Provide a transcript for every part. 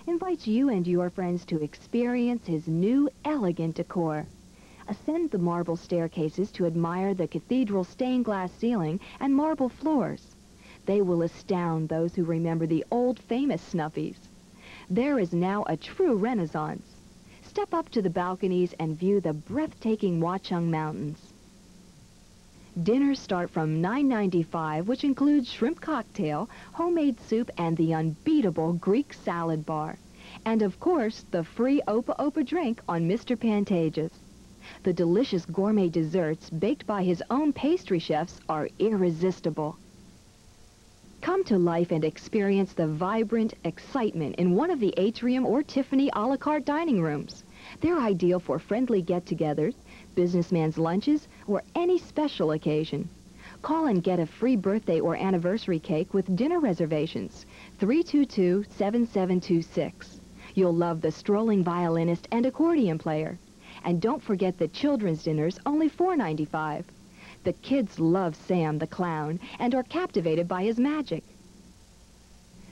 invites you and your friends to experience his new elegant decor. Ascend the marble staircases to admire the cathedral stained glass ceiling and marble floors. They will astound those who remember the old famous Snuffies. There is now a true renaissance. Step up to the balconies and view the breathtaking Watchung Mountains. Dinners start from $9.95, which includes shrimp cocktail, homemade soup, and the unbeatable Greek salad bar. And of course, the free Opa Opa drink on Mr. Pantages. The delicious gourmet desserts baked by his own pastry chefs are irresistible. Come to life and experience the vibrant excitement in one of the Atrium or Tiffany a la carte dining rooms. They're ideal for friendly get-togethers, businessman's lunches, or any special occasion. Call and get a free birthday or anniversary cake with dinner reservations. 322-7726. You'll love the strolling violinist and accordion player. And don't forget the children's dinners, only $4.95. The kids love Sam the Clown and are captivated by his magic.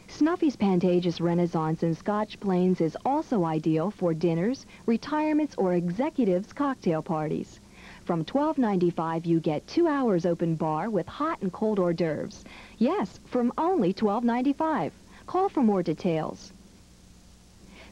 Snuffy's Pantages Renaissance in Scotch Plains is also ideal for dinners, retirements, or executives' cocktail parties. From $12.95, you get 2 hours open bar with hot and cold hors d'oeuvres. Yes, from only $12.95. Call for more details.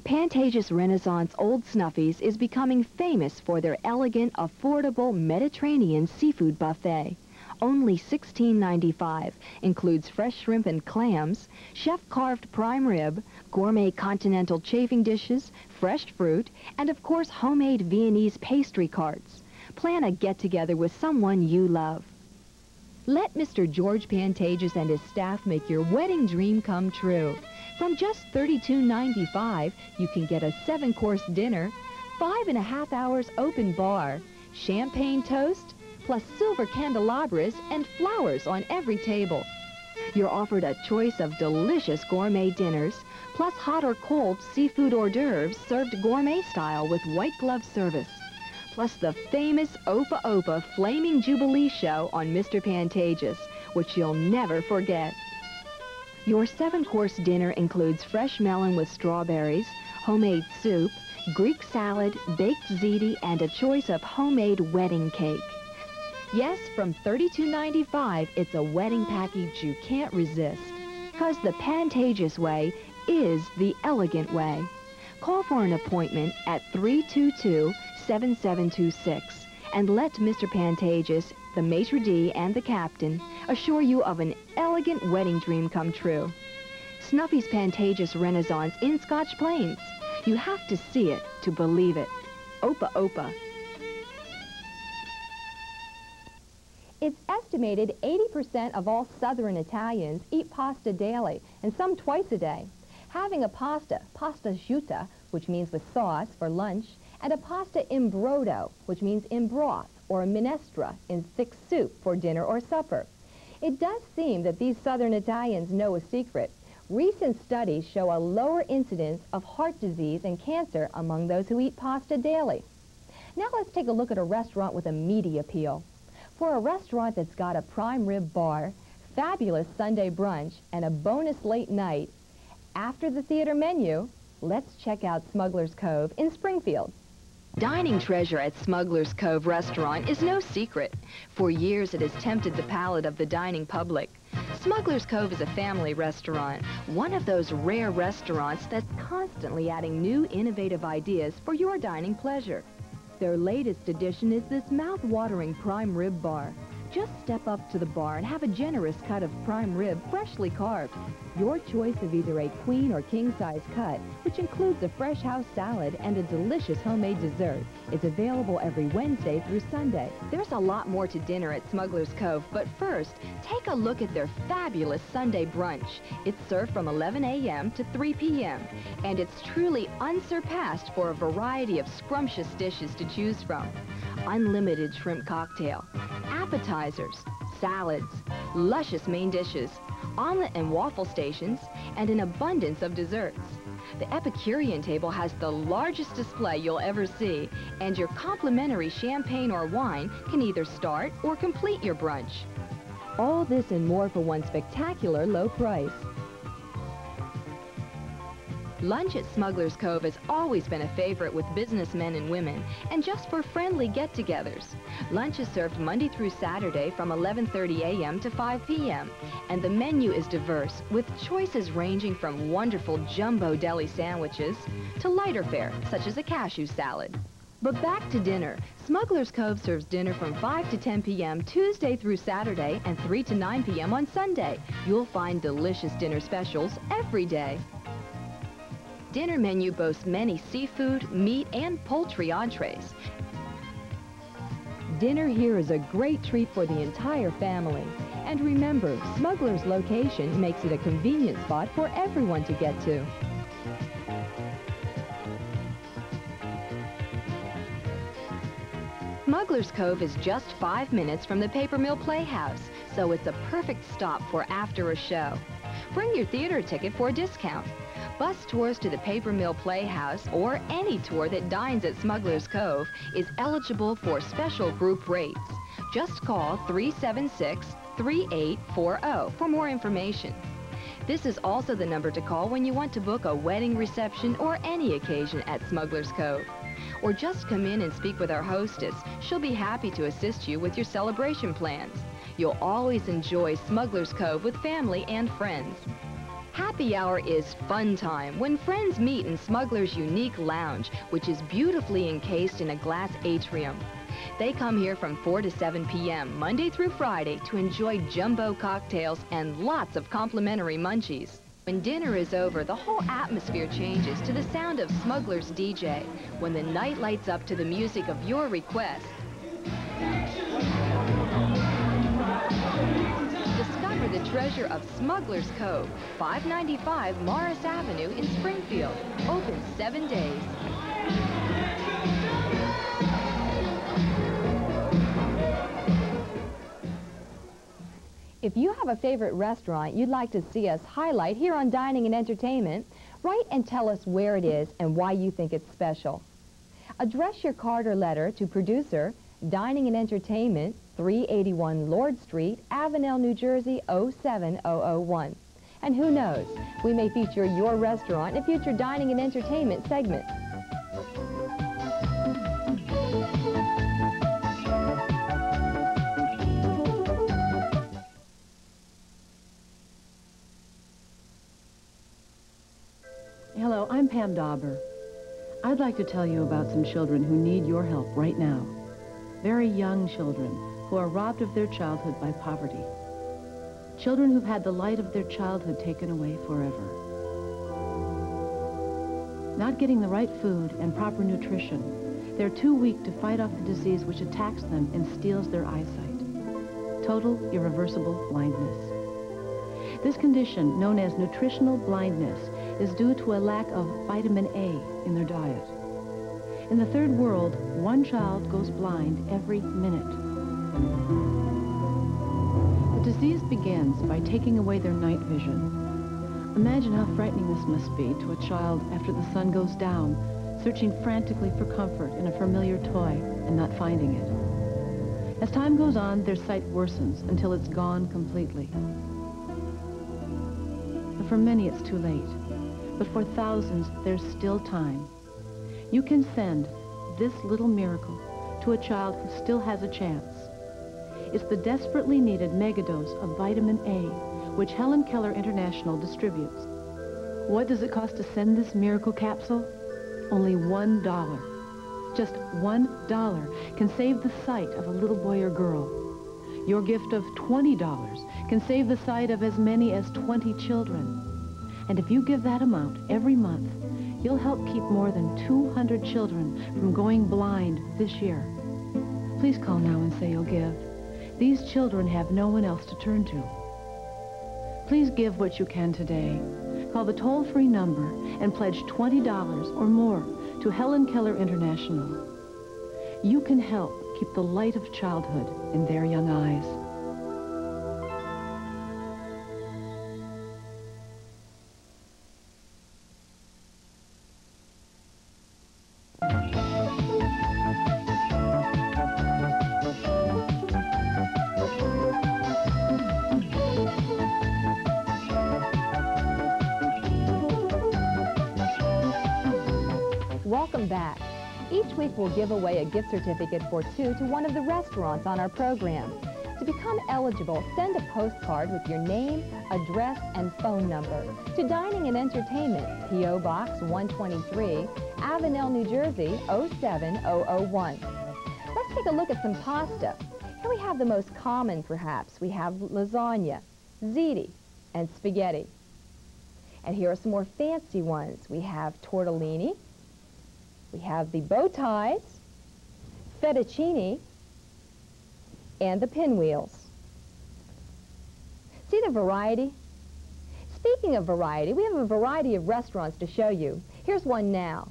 Pantages Renaissance Old Snuffies is becoming famous for their elegant, affordable Mediterranean seafood buffet. Only $16.95, includes fresh shrimp and clams, chef-carved prime rib, gourmet continental chafing dishes, fresh fruit, and of course homemade Viennese pastry carts. Plan a get-together with someone you love. Let Mr. George Pantages and his staff make your wedding dream come true. From just $32.95, you can get a 7-course dinner, 5.5 hours open bar, champagne toast, plus silver candelabras and flowers on every table. You're offered a choice of delicious gourmet dinners, plus hot or cold seafood hors d'oeuvres served gourmet style with white glove service. Plus the famous Opa Opa Flaming Jubilee show on Mr. Pantages, which you'll never forget. Your 7-course dinner includes fresh melon with strawberries, homemade soup, Greek salad, baked ziti, and a choice of homemade wedding cake. Yes, from $32.95, it's a wedding package you can't resist. Because the Pantages way is the elegant way. Call for an appointment at 322-7726 and let Mr. Pantages, the maitre d' and the captain, assure you of an elegant wedding dream come true. Snuffy's Pantages Renaissance in Scotch Plains. You have to see it to believe it. Opa Opa. It's estimated 80% of all Southern Italians eat pasta daily, and some twice a day. Having a pasta asciutta, which means with sauce, for lunch, and a pasta in brodo, which means in broth, or a minestra, in thick soup, for dinner or supper. It does seem that these Southern Italians know a secret. Recent studies show a lower incidence of heart disease and cancer among those who eat pasta daily. Now let's take a look at a restaurant with a meaty appeal. For a restaurant that's got a prime rib bar, fabulous Sunday brunch, and a bonus late night, after the theater menu, let's check out Smuggler's Cove in Springfield. Dining treasure at Smuggler's Cove restaurant is no secret. For years it has tempted the palate of the dining public. Smuggler's Cove is a family restaurant, one of those rare restaurants that's constantly adding new innovative ideas for your dining pleasure. Their latest addition is this mouth-watering prime rib bar. Just step up to the bar and have a generous cut of prime rib freshly carved. Your choice of either a queen or king-size cut, which includes a fresh house salad and a delicious homemade dessert, is available every Wednesday through Sunday. There's a lot more to dinner at Smuggler's Cove, but first, take a look at their fabulous Sunday brunch. It's served from 11 a.m. to 3 p.m., and it's truly unsurpassed for a variety of scrumptious dishes to choose from. Unlimited shrimp cocktail, appetizers, salads, luscious main dishes, omelet and waffle stations, and an abundance of desserts. The Epicurean table has the largest display you'll ever see, and your complimentary champagne or wine can either start or complete your brunch. All this and more for one spectacular low price. Lunch at Smuggler's Cove has always been a favorite with businessmen and women, and just for friendly get-togethers. Lunch is served Monday through Saturday from 11:30 a.m. to 5 p.m., and the menu is diverse, with choices ranging from wonderful jumbo deli sandwiches to lighter fare, such as a cashew salad. But back to dinner. Smuggler's Cove serves dinner from 5 to 10 p.m. Tuesday through Saturday and 3 to 9 p.m. on Sunday. You'll find delicious dinner specials every day. Dinner menu boasts many seafood, meat, and poultry entrees. Dinner here is a great treat for the entire family. And remember, Smuggler's location makes it a convenient spot for everyone to get to. Smuggler's Cove is just 5 minutes from the Paper Mill Playhouse, so it's a perfect stop for after a show. Bring your theater ticket for a discount. Bus tours to the Paper Mill Playhouse or any tour that dines at Smuggler's Cove is eligible for special group rates. Just call 376-3840 for more information. This is also the number to call when you want to book a wedding reception or any occasion at Smuggler's Cove. Or just come in and speak with our hostess. She'll be happy to assist you with your celebration plans. You'll always enjoy Smuggler's Cove with family and friends. Happy hour is fun time when friends meet in Smuggler's unique lounge, which is beautifully encased in a glass atrium. They come here from 4 to 7 p.m. Monday through Friday to enjoy jumbo cocktails and lots of complimentary munchies. When dinner is over, the whole atmosphere changes to the sound of Smuggler's DJ when the night lights up to the music of your request. Discover the treasure of Smuggler's Cove, 595 Morris Avenue in Springfield. Open 7 days. If you have a favorite restaurant you'd like to see us highlight here on Dining and Entertainment, write and tell us where it is and why you think it's special. Address your card or letter to producer, Dining and Entertainment, 381 Lord Street, Avenel, New Jersey, 07001. And who knows, we may feature your restaurant in a future Dining and Entertainment segment. Hello, I'm Pam Dauber. I'd like to tell you about some children who need your help right now. Very young children who are robbed of their childhood by poverty. Children who've had the light of their childhood taken away forever. Not getting the right food and proper nutrition, they're too weak to fight off the disease which attacks them and steals their eyesight. Total irreversible blindness. This condition, known as nutritional blindness, is due to a lack of vitamin A in their diet. In the third world, one child goes blind every minute. The disease begins by taking away their night vision. Imagine how frightening this must be to a child after the sun goes down, searching frantically for comfort in a familiar toy and not finding it. As time goes on, their sight worsens until it's gone completely. But for many, it's too late. But for thousands, there's still time. You can send this little miracle to a child who still has a chance. It's the desperately needed megadose of vitamin A, which Helen Keller International distributes. What does it cost to send this miracle capsule? Only $1. Just $1 can save the sight of a little boy or girl. Your gift of $20 can save the sight of as many as 20 children. And if you give that amount every month, you'll help keep more than 200 children from going blind this year. Please call now and say you'll give. These children have no one else to turn to. Please give what you can today. Call the toll-free number and pledge $20 or more to Helen Keller International. You can help keep the light of childhood in their young eyes. Welcome back. Each week we'll give away a gift certificate for 2 to one of the restaurants on our program. To become eligible, send a postcard with your name, address, and phone number to Dining and Entertainment, P.O. Box 123, Avenel, New Jersey 07001. Let's take a look at some pasta. Here we have the most common, perhaps. We have lasagna, ziti, and spaghetti. And here are some more fancy ones. We have tortellini, we have the bow ties, fettuccine, and the pinwheels. See the variety? Speaking of variety, we have a variety of restaurants to show you. Here's one now.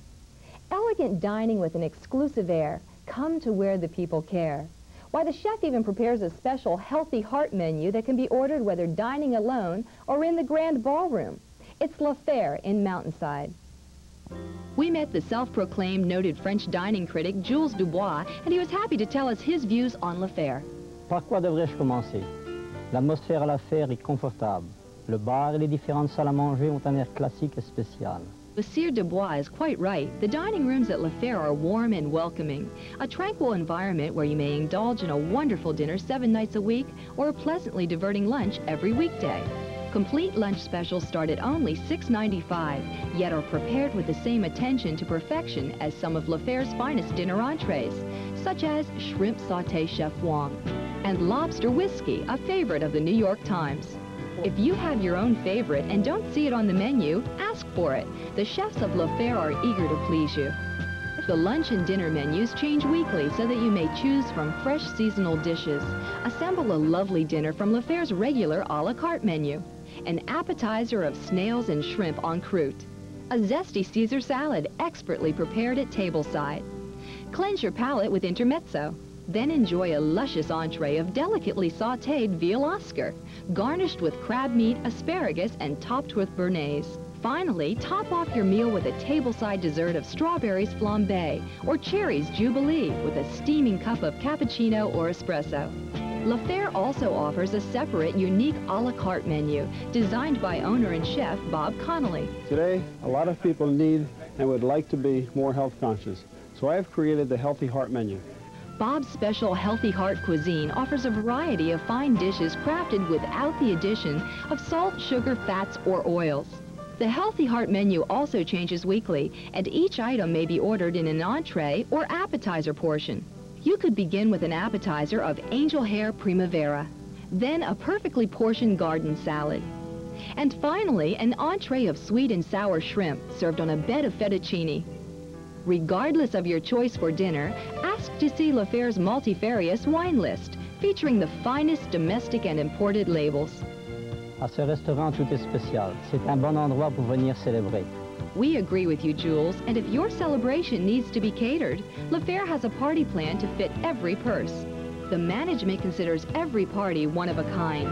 Elegant dining with an exclusive air. Come to where the people care. Why, the chef even prepares a special healthy heart menu that can be ordered whether dining alone or in the grand ballroom. It's La Fère in Mountainside. We met the self-proclaimed noted French dining critic Jules Dubois, and he was happy to tell us his views on La Fère. Par quoi devrais-je commencer? L'atmosphère à La Fère est confortable. Le bar et les différentes salles à manger ont un air classique et spécial. Monsieur Dubois is quite right. The dining rooms at La Fère are warm and welcoming. A tranquil environment where you may indulge in a wonderful dinner 7 nights a week or a pleasantly diverting lunch every weekday. Complete lunch specials start at only $6.95, yet are prepared with the same attention to perfection as some of La Fère's finest dinner entrees, such as shrimp sauté Chef Wong and lobster whiskey, a favorite of the New York Times. If you have your own favorite and don't see it on the menu, ask for it. The chefs of La Fère are eager to please you. The lunch and dinner menus change weekly so that you may choose from fresh seasonal dishes. Assemble a lovely dinner from La Fère's regular a la carte menu. An appetizer of snails and shrimp en croûte. A zesty Caesar salad expertly prepared at tableside. Cleanse your palate with intermezzo. Then enjoy a luscious entree of delicately sautéed veal Oscar, garnished with crab meat, asparagus, and topped with béarnaise. Finally, top off your meal with a tableside dessert of strawberries flambé or cherries jubilee with a steaming cup of cappuccino or espresso. La Fère also offers a separate, unique a la carte menu designed by owner and chef Bob Connolly. Today, a lot of people need and would like to be more health conscious, so I have created the Healthy Heart menu. Bob's special Healthy Heart cuisine offers a variety of fine dishes crafted without the addition of salt, sugar, fats, or oils. The Healthy Heart menu also changes weekly, and each item may be ordered in an entree or appetizer portion. You could begin with an appetizer of angel hair primavera, then a perfectly portioned garden salad, and finally an entree of sweet and sour shrimp served on a bed of fettuccine. Regardless of your choice for dinner, ask to see La Fère's multifarious wine list, featuring the finest domestic and imported labels. À ce restaurant, tout est spécial. C'est un bon endroit pour venir célébrer. We agree with you, Jules, and if your celebration needs to be catered, La Fère has a party plan to fit every purse. The management considers every party one of a kind.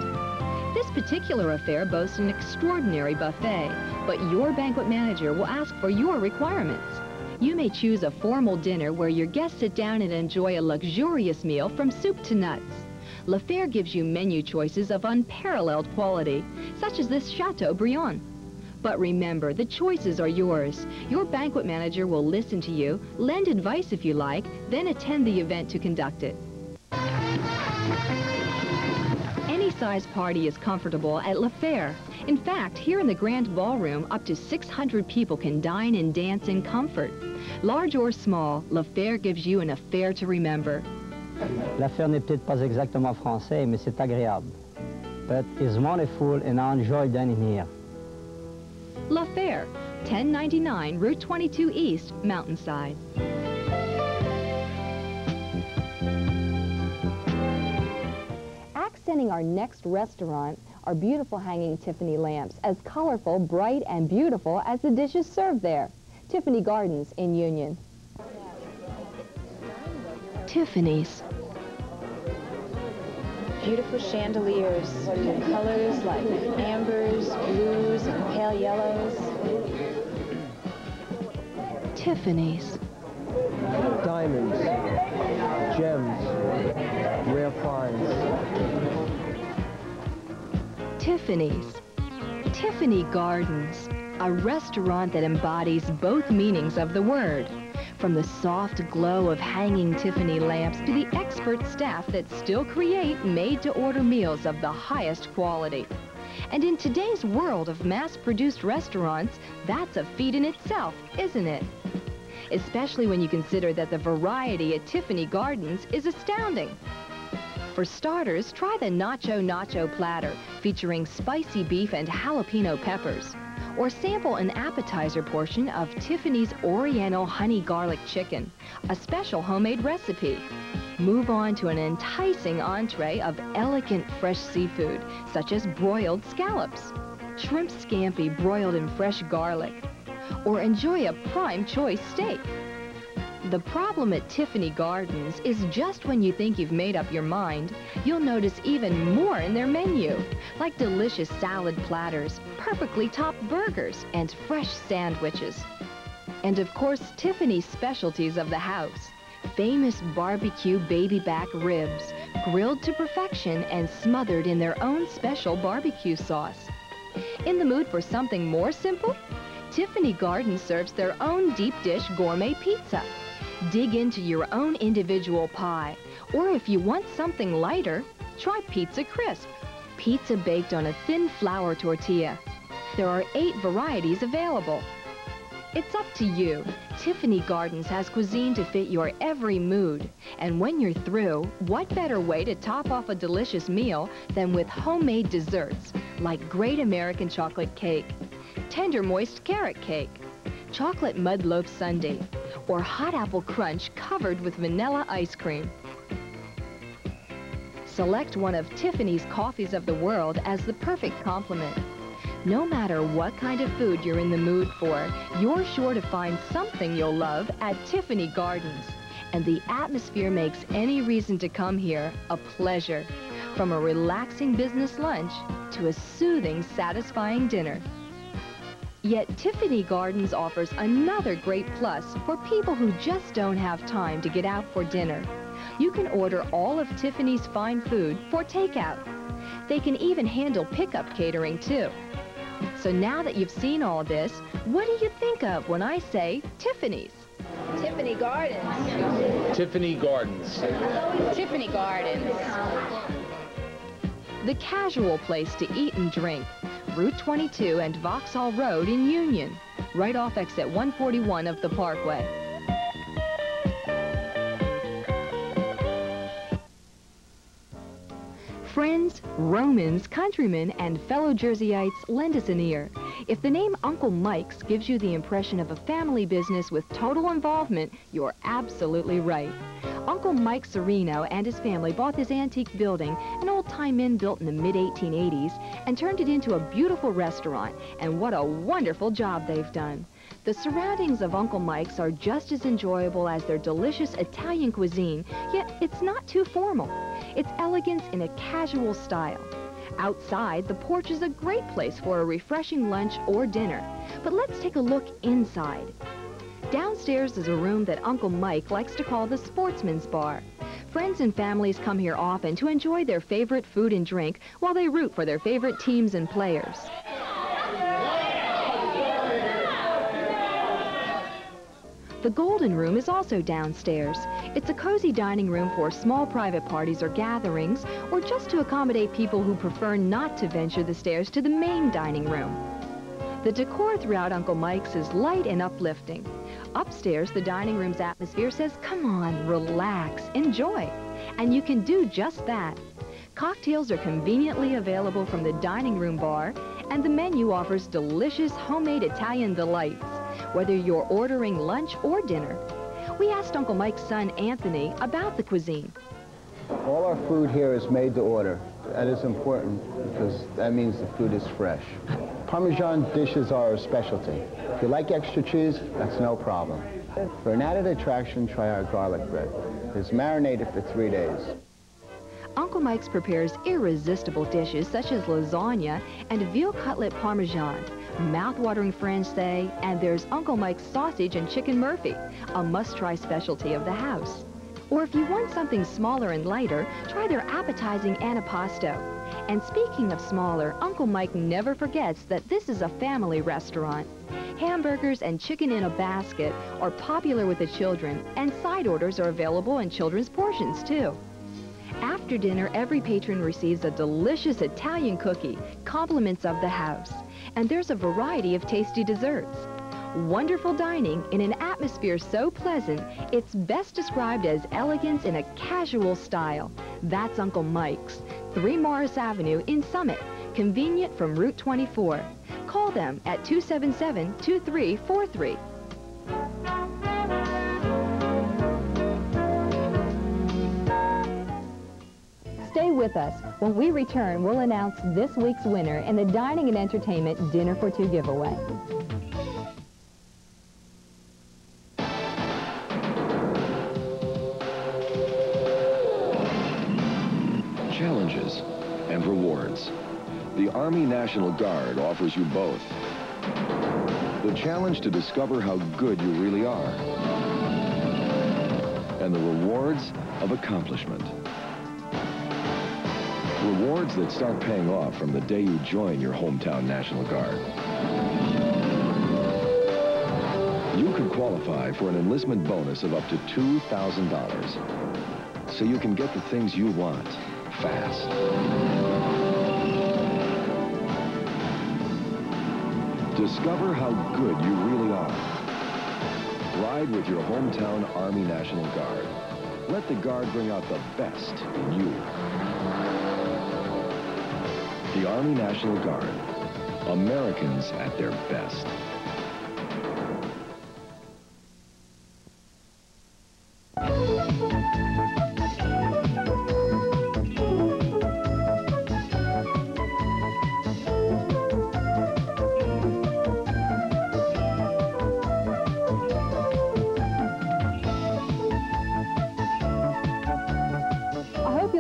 This particular affair boasts an extraordinary buffet, but your banquet manager will ask for your requirements. You may choose a formal dinner where your guests sit down and enjoy a luxurious meal from soup to nuts. La Fère gives you menu choices of unparalleled quality, such as this Chateaubriand. But remember, the choices are yours. Your banquet manager will listen to you, lend advice if you like, then attend the event to conduct it. Any size party is comfortable at La Fère. In fact, here in the Grand Ballroom, up to 600 people can dine and dance in comfort. Large or small, La Fère gives you an affair to remember. L'affaire n'est peut-être pas exactement français, mais c'est agréable. But it's wonderful and I enjoy dining here. La Fère, 1099 Route 22 East, Mountainside. Accenting our next restaurant are beautiful hanging Tiffany lamps, as colorful, bright, and beautiful as the dishes served there. Tiffany Gardens in Union. Tiffany's. Beautiful chandeliers in colors like ambers, blues, and pale yellows. Tiffany's. Diamonds, gems, rare finds. Tiffany's. Tiffany Gardens. A restaurant that embodies both meanings of the word. From the soft glow of hanging Tiffany lamps to the expert staff that still create made-to-order meals of the highest quality. And in today's world of mass-produced restaurants, that's a feat in itself, isn't it? Especially when you consider that the variety at Tiffany Gardens is astounding. For starters, try the Nacho Platter, featuring spicy beef and jalapeno peppers. Or sample an appetizer portion of Tiffany's Oriental Honey Garlic Chicken, a special homemade recipe. Move on to an enticing entree of elegant fresh seafood, such as broiled scallops, shrimp scampi broiled in fresh garlic, or enjoy a prime choice steak. The problem at Tiffany Gardens is just when you think you've made up your mind, you'll notice even more in their menu, like delicious salad platters, perfectly topped burgers, and fresh sandwiches. And of course, Tiffany's specialties of the house. Famous barbecue baby back ribs, grilled to perfection and smothered in their own special barbecue sauce. In the mood for something more simple? Tiffany Gardens serves their own deep dish gourmet pizza. Dig into your own individual pie. Or if you want something lighter, try Pizza Crisp. Pizza baked on a thin flour tortilla. There are 8 varieties available. It's up to you. Tiffany Gardens has cuisine to fit your every mood. And when you're through, what better way to top off a delicious meal than with homemade desserts like Great American Chocolate Cake, Tender Moist Carrot Cake, Chocolate Mud Loaf Sundae, or Hot Apple Crunch covered with vanilla ice cream. Select one of Tiffany's coffees of the world as the perfect complement. No matter what kind of food you're in the mood for, you're sure to find something you'll love at Tiffany Gardens. And the atmosphere makes any reason to come here a pleasure. From a relaxing business lunch to a soothing, satisfying dinner. Yet Tiffany Gardens offers another great plus for people who just don't have time to get out for dinner. You can order all of Tiffany's fine food for takeout. They can even handle pickup catering too. So now that you've seen all this, what do you think of when I say Tiffany's? Tiffany Gardens. Tiffany Gardens. Tiffany Gardens. The casual place to eat and drink. Route 22 and Vauxhall Road in Union, right off exit 141 of the Parkway. Friends, Romans, countrymen, and fellow Jerseyites, lend us an ear. If the name Uncle Mike's gives you the impression of a family business with total involvement, you're absolutely right. Uncle Mike Serino and his family bought this antique building, an old-time inn built in the mid-1880s, and turned it into a beautiful restaurant. And what a wonderful job they've done. The surroundings of Uncle Mike's are just as enjoyable as their delicious Italian cuisine, yet it's not too formal. It's elegance in a casual style. Outside, the porch is a great place for a refreshing lunch or dinner. But let's take a look inside. Downstairs is a room that Uncle Mike likes to call the Sportsman's Bar. Friends and families come here often to enjoy their favorite food and drink while they root for their favorite teams and players. The Golden Room is also downstairs. It's a cozy dining room for small private parties or gatherings, or just to accommodate people who prefer not to venture the stairs to the main dining room. The decor throughout Uncle Mike's is light and uplifting. Upstairs, the dining room's atmosphere says, come on, relax, enjoy. And you can do just that. Cocktails are conveniently available from the dining room bar, and the menu offers delicious homemade Italian delights, whether you're ordering lunch or dinner. We asked Uncle Mike's son, Anthony, about the cuisine. All our food here is made to order. That is important because that means the food is fresh. Parmesan dishes are a specialty. If you like extra cheese, that's no problem. For an added attraction, try our garlic bread. It's marinated for 3 days. Uncle Mike's prepares irresistible dishes such as lasagna and veal cutlet parmesan, mouth-watering Francais, and there's Uncle Mike's sausage and chicken Murphy, a must-try specialty of the house. Or if you want something smaller and lighter, try their appetizing antipasto. And speaking of smaller, Uncle Mike never forgets that this is a family restaurant. Hamburgers and chicken in a basket are popular with the children, and side orders are available in children's portions, too. After dinner, every patron receives a delicious Italian cookie, compliments of the house. And there's a variety of tasty desserts. Wonderful dining in an atmosphere so pleasant, it's best described as elegance in a casual style. That's Uncle Mike's, 3 Morris Avenue in Summit, convenient from Route 24. Call them at 277-2343. Stay with us. When we return, we'll announce this week's winner in the Dining and Entertainment Dinner for Two giveaway. Challenges and rewards. The Army National Guard offers you both. The challenge to discover how good you really are. And the rewards of accomplishment. Rewards that start paying off from the day you join your hometown National Guard. You could qualify for an enlistment bonus of up to $2,000. So you can get the things you want fast. Discover how good you really are. Ride with your hometown Army National Guard. Let the Guard bring out the best in you. The Army National Guard. Americans at their best.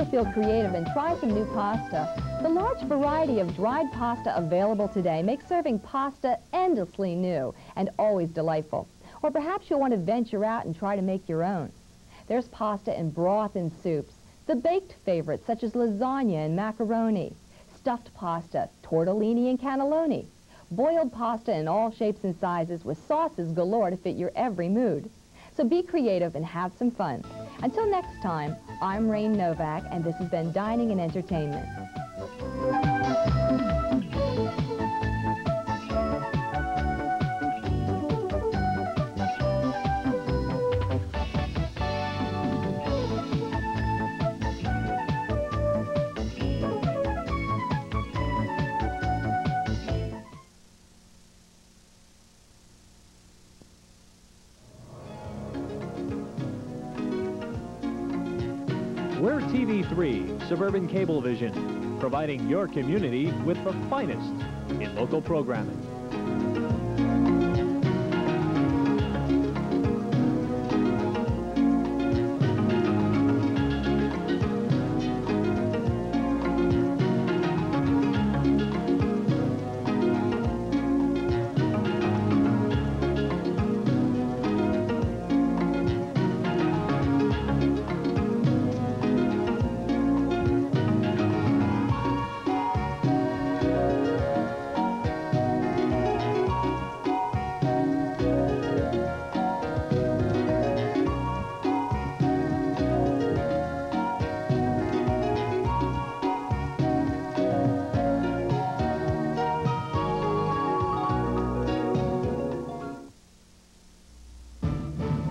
Feel creative and try some new pasta. The large variety of dried pasta available today makes serving pasta endlessly new and always delightful. Or perhaps you'll want to venture out and try to make your own. There's pasta in broth and soups, the baked favorites such as lasagna and macaroni, stuffed pasta, tortellini and cannelloni, boiled pasta in all shapes and sizes with sauces galore to fit your every mood. So be creative and have some fun. Until next time, I'm Rain Novak, and this has been Dining and Entertainment. We're TV3, Suburban Cablevision, providing your community with the finest in local programming.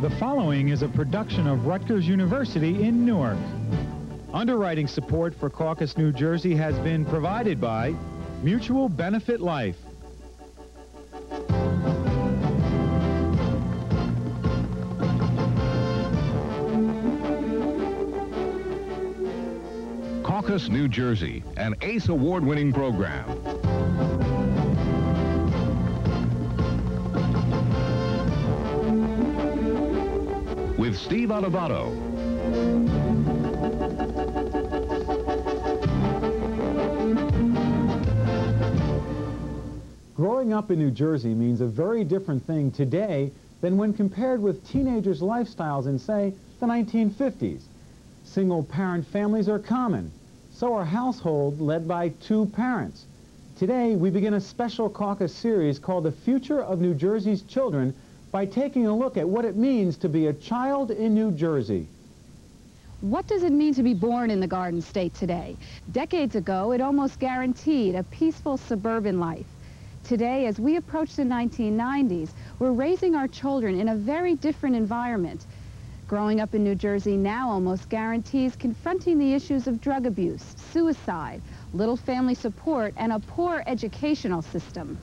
The following is a production of Rutgers University in Newark. Underwriting support for Caucus, New Jersey has been provided by Mutual Benefit Life. Caucus, New Jersey, an ACE award-winning program. With Steve Adubato. Growing up in New Jersey means a very different thing today than when compared with teenagers' lifestyles in, say, the 1950s. Single-parent families are common. So are households led by two parents. Today, we begin a special caucus series called The Future of New Jersey's Children by taking a look at what it means to be a child in New Jersey. What does it mean to be born in the Garden State today? Decades ago, it almost guaranteed a peaceful suburban life. Today, as we approach the 1990s, we're raising our children in a very different environment. Growing up in New Jersey now almost guarantees confronting the issues of drug abuse, suicide, little family support, and a poor educational system.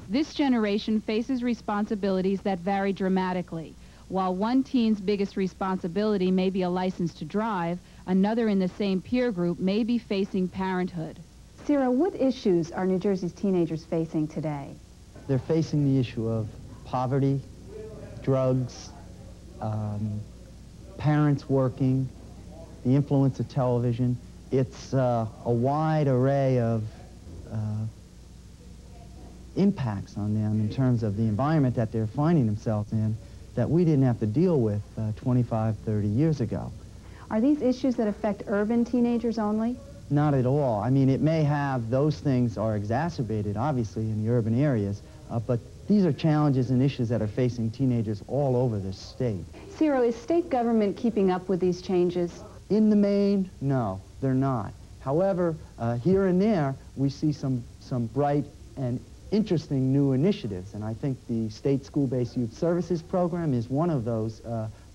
This generation faces responsibilities that vary dramatically. While one teen's biggest responsibility may be a license to drive, another in the same peer group may be facing parenthood. Ciro, what issues are New Jersey's teenagers facing today? They're facing the issue of poverty, drugs, parents working, the influence of television. It's a wide array of impacts on them in terms of the environment that they're finding themselves in that we didn't have to deal with 25, 30 years ago. Are these issues that affect urban teenagers only? Not at all. I mean, it may have, those things are exacerbated, obviously, in the urban areas, but these are challenges and issues that are facing teenagers all over this state. Ciro, is state government keeping up with these changes? In the main, no, they're not. However, here and there, we see some bright and interesting new initiatives, and I think the State School-Based Youth Services Program is one of those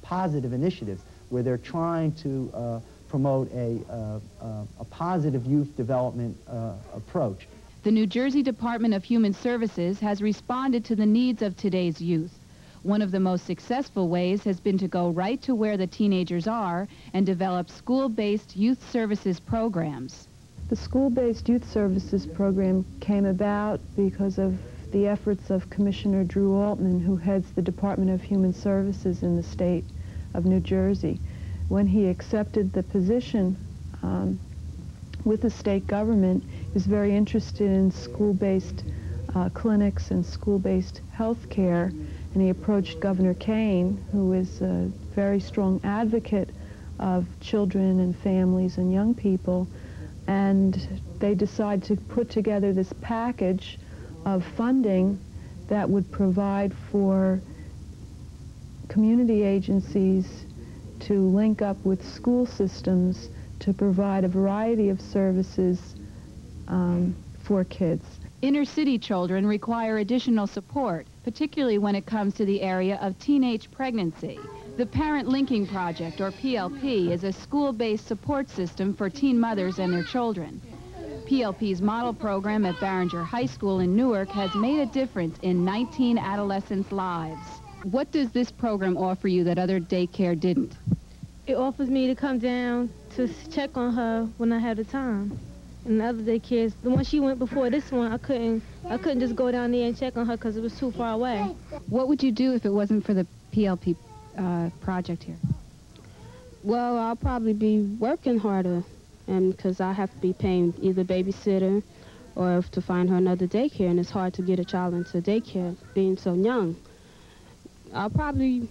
positive initiatives where they're trying to promote a positive youth development approach. The New Jersey Department of Human Services has responded to the needs of today's youth. One of the most successful ways has been to go right to where the teenagers are and develop school-based youth services programs. The School-Based Youth Services Program came about because of the efforts of Commissioner Drew Altman, who heads the Department of Human Services in the state of New Jersey. When he accepted the position with the state government, he was very interested in school-based clinics and school-based health care, and he approached Governor Kane, who is a very strong advocate of children and families and young people, and they decided to put together this package of funding that would provide for community agencies to link up with school systems to provide a variety of services for kids. Inner city children require additional support, particularly when it comes to the area of teenage pregnancy. The Parent Linking Project, or PLP, is a school-based support system for teen mothers and their children. PLP's model program at Barringer High School in Newark has made a difference in 19 adolescents' lives. What does this program offer you that other daycare didn't? It offers me to come down to check on her when I have the time. And the other daycares, the one she went before this one, I couldn't just go down there and check on her because it was too far away. What would you do if it wasn't for the PLP project here? Well, I'll probably be working harder, and because I have to be paying either babysitter or to find her another daycare, and it's hard to get a child into daycare being so young. I'll probably,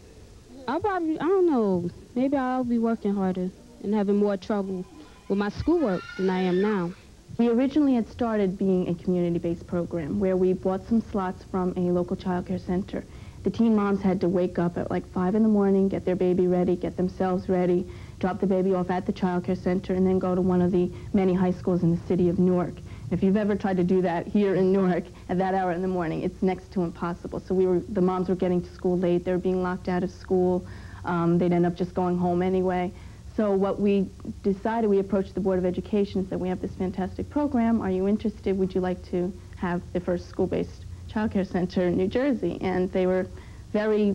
I don't know, maybe I'll be working harder and having more trouble with my schoolwork than I am now. We originally had started being a community-based program where we bought some slots from a local child care center. The teen moms had to wake up at like 5 in the morning, get their baby ready, get themselves ready, drop the baby off at the child care center, and then go to one of the many high schools in the city of Newark. If you've ever tried to do that here in Newark at that hour in the morning, it's next to impossible. So the moms were getting to school late, they were being locked out of school, they'd end up just going home anyway. So what we decided, we approached the Board of Education and said, we have this fantastic program, are you interested? Would you like to have the first school-based child care center in New Jersey? And they were very,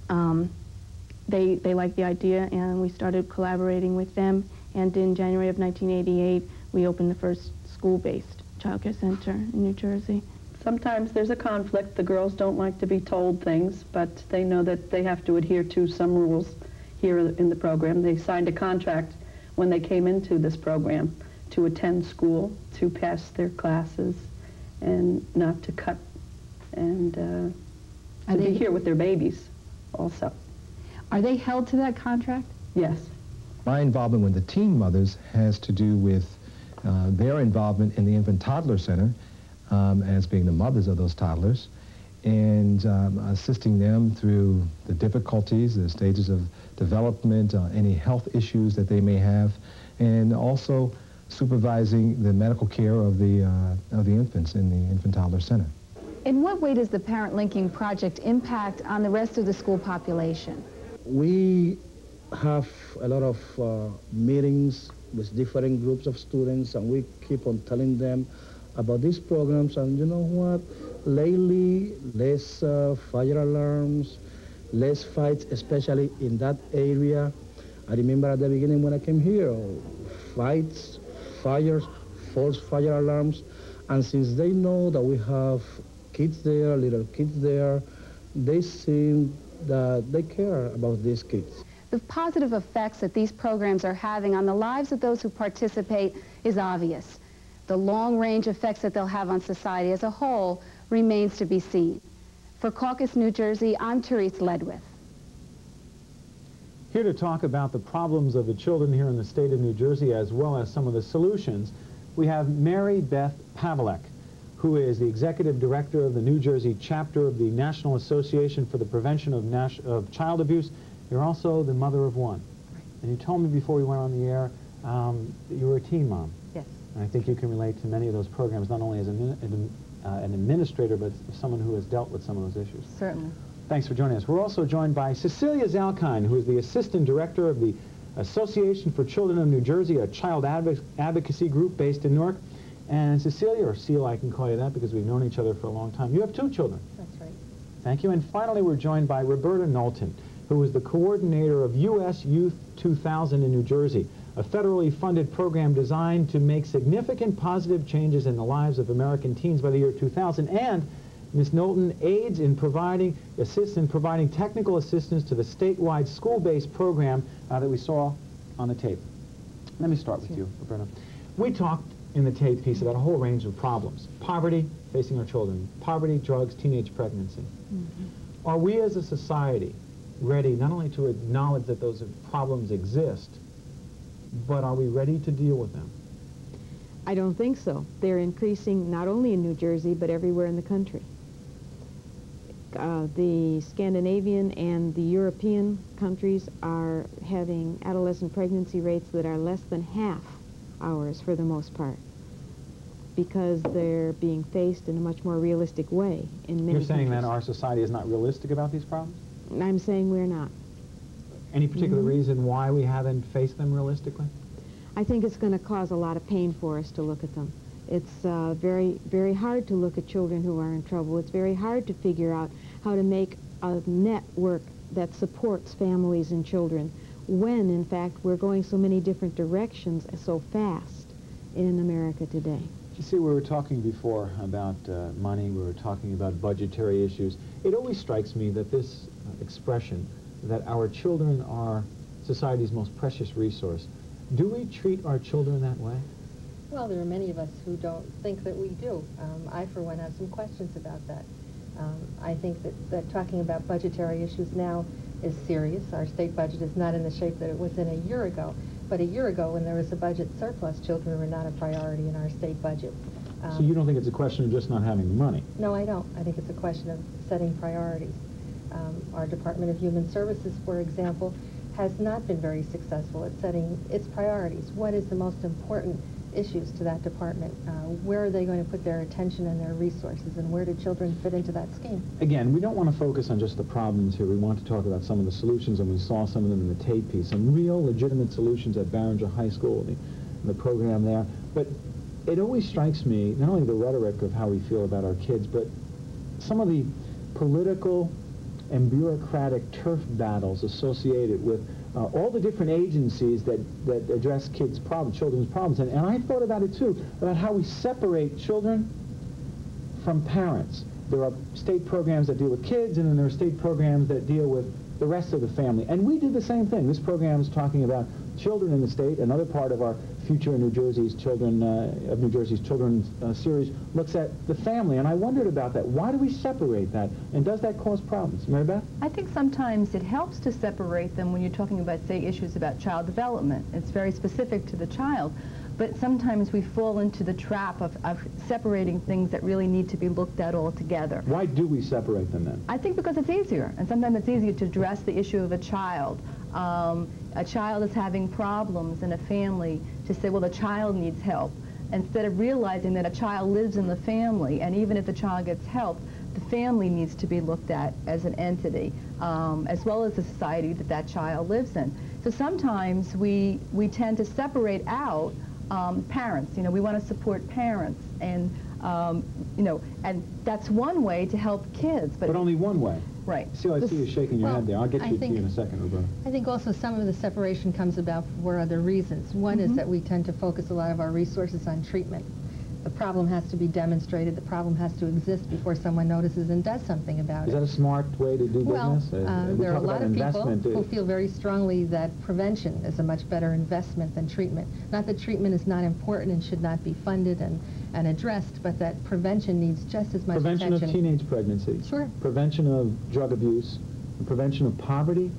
they liked the idea, and we started collaborating with them. And in January of 1988, we opened the first school-based child care center in New Jersey. Sometimes there's a conflict. The girls don't like to be told things, but they know that they have to adhere to some rules here in the program. They signed a contract when they came into this program to attend school, to pass their classes, and not to cut, and to be here with their babies also. Are they held to that contract? Yes. My involvement with the teen mothers has to do with their involvement in the Infant Toddler Center as being the mothers of those toddlers, and assisting them through the difficulties, the stages of development, any health issues that they may have, and also supervising the medical care of the infants in the Infant Toddler Center. In what way does the Parent Linking Project impact on the rest of the school population? We have a lot of meetings with different groups of students, and we keep on telling them about these programs. And you know what? Lately, less fire alarms, less fights, especially in that area. I remember at the beginning when I came here, fights, fires, false fire alarms. And since they know that we have kids there, little kids there, they seem that they care about these kids. The positive effects that these programs are having on the lives of those who participate is obvious. The long-range effects that they'll have on society as a whole remains to be seen. For Caucus, New Jersey, I'm Therese Ledwith. Here to talk about the problems of the children here in the state of New Jersey, as well as some of the solutions, we have Mary Beth Pavlik, who is the Executive Director of the New Jersey chapter of the National Association for the Prevention of Child Abuse. You're also the mother of one. Right. And you told me before we went on the air you were a teen mom. Yes. And I think you can relate to many of those programs, not only as an administrator, but someone who has dealt with some of those issues. Certainly. Thanks for joining us. We're also joined by Cecilia Zalkine, who is the Assistant Director of the Association for Children of New Jersey, a child advocacy group based in Newark. And Cecilia, or Seal, I can call you that because we've known each other for a long time. You have 2 children. That's right. Thank you. And finally, we're joined by Roberta Knowlton, who is the coordinator of U.S. Youth 2000 in New Jersey, a federally funded program designed to make significant positive changes in the lives of American teens by the year 2000. And Ms. Knowlton assists in providing technical assistance to the statewide school-based program that we saw on the tape. Let me start with you, Roberta. We talked in the tape piece about a whole range of problems. Poverty facing our children, poverty, drugs, teenage pregnancy. Mm-hmm. Are we as a society ready not only to acknowledge that those problems exist, but are we ready to deal with them? I don't think so. They're increasing not only in New Jersey, but everywhere in the country. The Scandinavian and the European countries are having adolescent pregnancy rates that are less than half ours for the most part, because they're being faced in a much more realistic way in many You're saying countries. that our society is not realistic about these problems? I'm saying we're not. Any particular reason why we haven't faced them realistically? I think it's going to cause a lot of pain for us to look at them. It's very, very hard to look at children who are in trouble. It's very hard to figure out how to make a network that supports families and children when, in fact, we're going so many different directions so fast in America today. You see, we were talking before about money, we were talking about budgetary issues. It always strikes me that this expression, that our children are society's most precious resource, do we treat our children that way? Well, there are many of us who don't think that we do. I, for one, have some questions about that. I think that talking about budgetary issues now is serious. Our state budget is not in the shape that it was in a year ago. But a year ago, when there was a budget surplus, children were not a priority in our state budget. So you don't think it's a question of just not having the money? No, I don't. I think it's a question of setting priorities. Our Department of Human Services, for example, has not been very successful at setting its priorities. What is the most important issues to that department? Where are they going to put their attention and their resources, and where do children fit into that scheme? Again, we don't want to focus on just the problems here. We want to talk about some of the solutions, and we saw some of them in the tape piece, some real legitimate solutions at Barringer High School, the program there. But it always strikes me, not only the rhetoric of how we feel about our kids, but some of the political and bureaucratic turf battles associated with all the different agencies that address children's problems. And I thought about it too, about how we separate children from parents. There are state programs that deal with kids, and then there are state programs that deal with the rest of the family. And we did the same thing. This program is talking about children in the state. Another part of our Future in New Jersey's Children's series looks at the family. And I wondered about that. Why do we separate that? And does that cause problems? Mary Beth? I think sometimes it helps to separate them when you're talking about, say, issues about child development. It's very specific to the child. but sometimes we fall into the trap of separating things that really need to be looked at all together. Why do we separate them then? I think because it's easier, and sometimes it's easier to address the issue of a child. A child is having problems in a family, to say, well, the child needs help, instead of realizing that a child lives in the family, and even if the child gets help, the family needs to be looked at as an entity, as well as the society that that child lives in. So sometimes we tend to separate out parents. You know, we want to support parents, and you know, and that's one way to help kids. But only one way. Right. See, I see you shaking your head there. I'll get you in a second, Roberta. I think also some of the separation comes about for other reasons. One is that we tend to focus a lot of our resources on treatment. The problem has to be demonstrated. The problem has to exist before someone notices and does something about it. Is that a smart way to do business? There are a lot of people who feel very strongly that prevention is a much better investment than treatment. Not that treatment is not important and should not be funded and addressed, but that prevention needs just as much attention. Prevention of teenage pregnancy. Sure. Prevention of drug abuse. Prevention of poverty.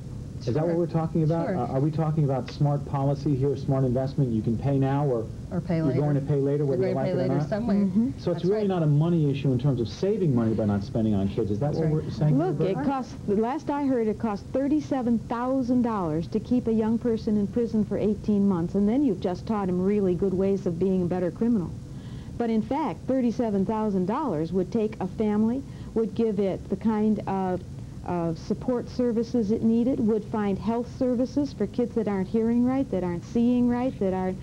Is that what we're talking about? Sure. Are we talking about smart policy here, smart investment? You can pay now or pay later. You're going to pay later, whether you like it or not? Somewhere. So it's really not a money issue in terms of saving money by not spending on kids. Is that what we're saying? Look, it costs, the last I heard, it costs $37,000 to keep a young person in prison for 18 months, and then you've just taught him really good ways of being a better criminal. But in fact, $37,000 would take a family, would give it the kind of support services it needed, would find health services for kids that aren't hearing right, that aren't seeing right, it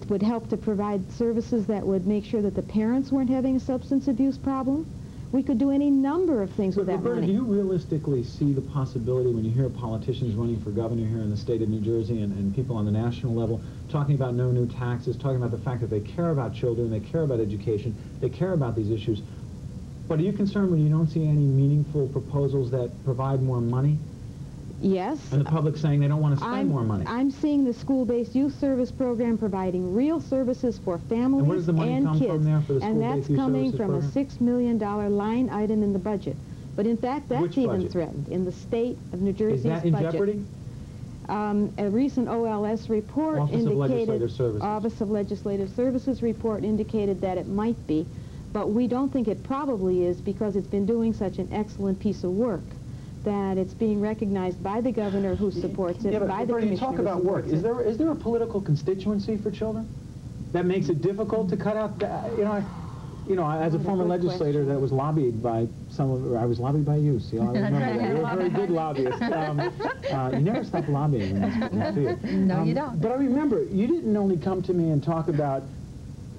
would help to provide services that would make sure that the parents weren't having a substance abuse problem. We could do any number of things with that Roberta, money. do you realistically see the possibility when you hear politicians running for governor here in the state of New Jersey and people on the national level talking about no new taxes, talking about the fact that they care about children, they care about education, they care about these issues, but are you concerned when you don't see any meaningful proposals that provide more money? Yes. And the public saying they don't want to spend more money. I'm seeing the school-based youth service program providing real services for families and where does the money come kids. From there for the and that's coming from a $6 million line item in the budget. But in fact, that's even threatened in the state of New Jersey's budget. Is that in jeopardy? A recent OLS report Office of Legislative Services report indicated that it might be, but we don't think it probably is because it's been doing such an excellent piece of work that it's being recognized by the governor who supports it, by the commissioner. You talk about work. Is there a political constituency for children that makes it difficult to cut out? You know, as a former legislator that was lobbied by some of, I was lobbied by you. See, I remember that. You're a very good lobbyist. You never stop lobbying in this field. No, you don't. But I remember you didn't only come to me and talk about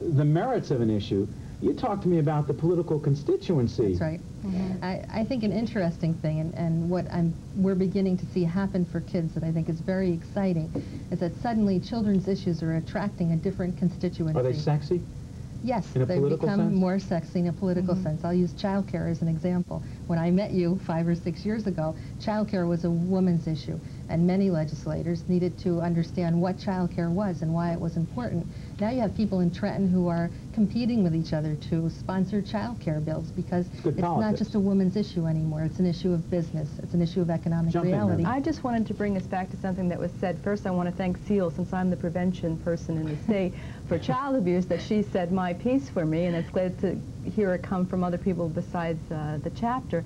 the merits of an issue. You talked to me about the political constituency. That's right. I think an interesting thing, and what we're beginning to see happen for kids that I think is very exciting, is that suddenly children's issues are attracting a different constituency. Are they sexy? Yes, in a they've become sense? more sexy in a political sense. I'll use child care as an example. When I met you 5 or 6 years ago, child care was a woman's issue, and many legislators needed to understand what child care was and why it was important. Now you have people in Trenton who are competing with each other to sponsor child care bills because it's not just a woman's issue anymore. It's an issue of business. It's an issue of economic reality. I just wanted to bring us back to something that was said. First, I want to thank Seal, since I'm the prevention person in the state, for child abuse, that she said my piece for me, and it's glad to hear it come from other people besides the chapter.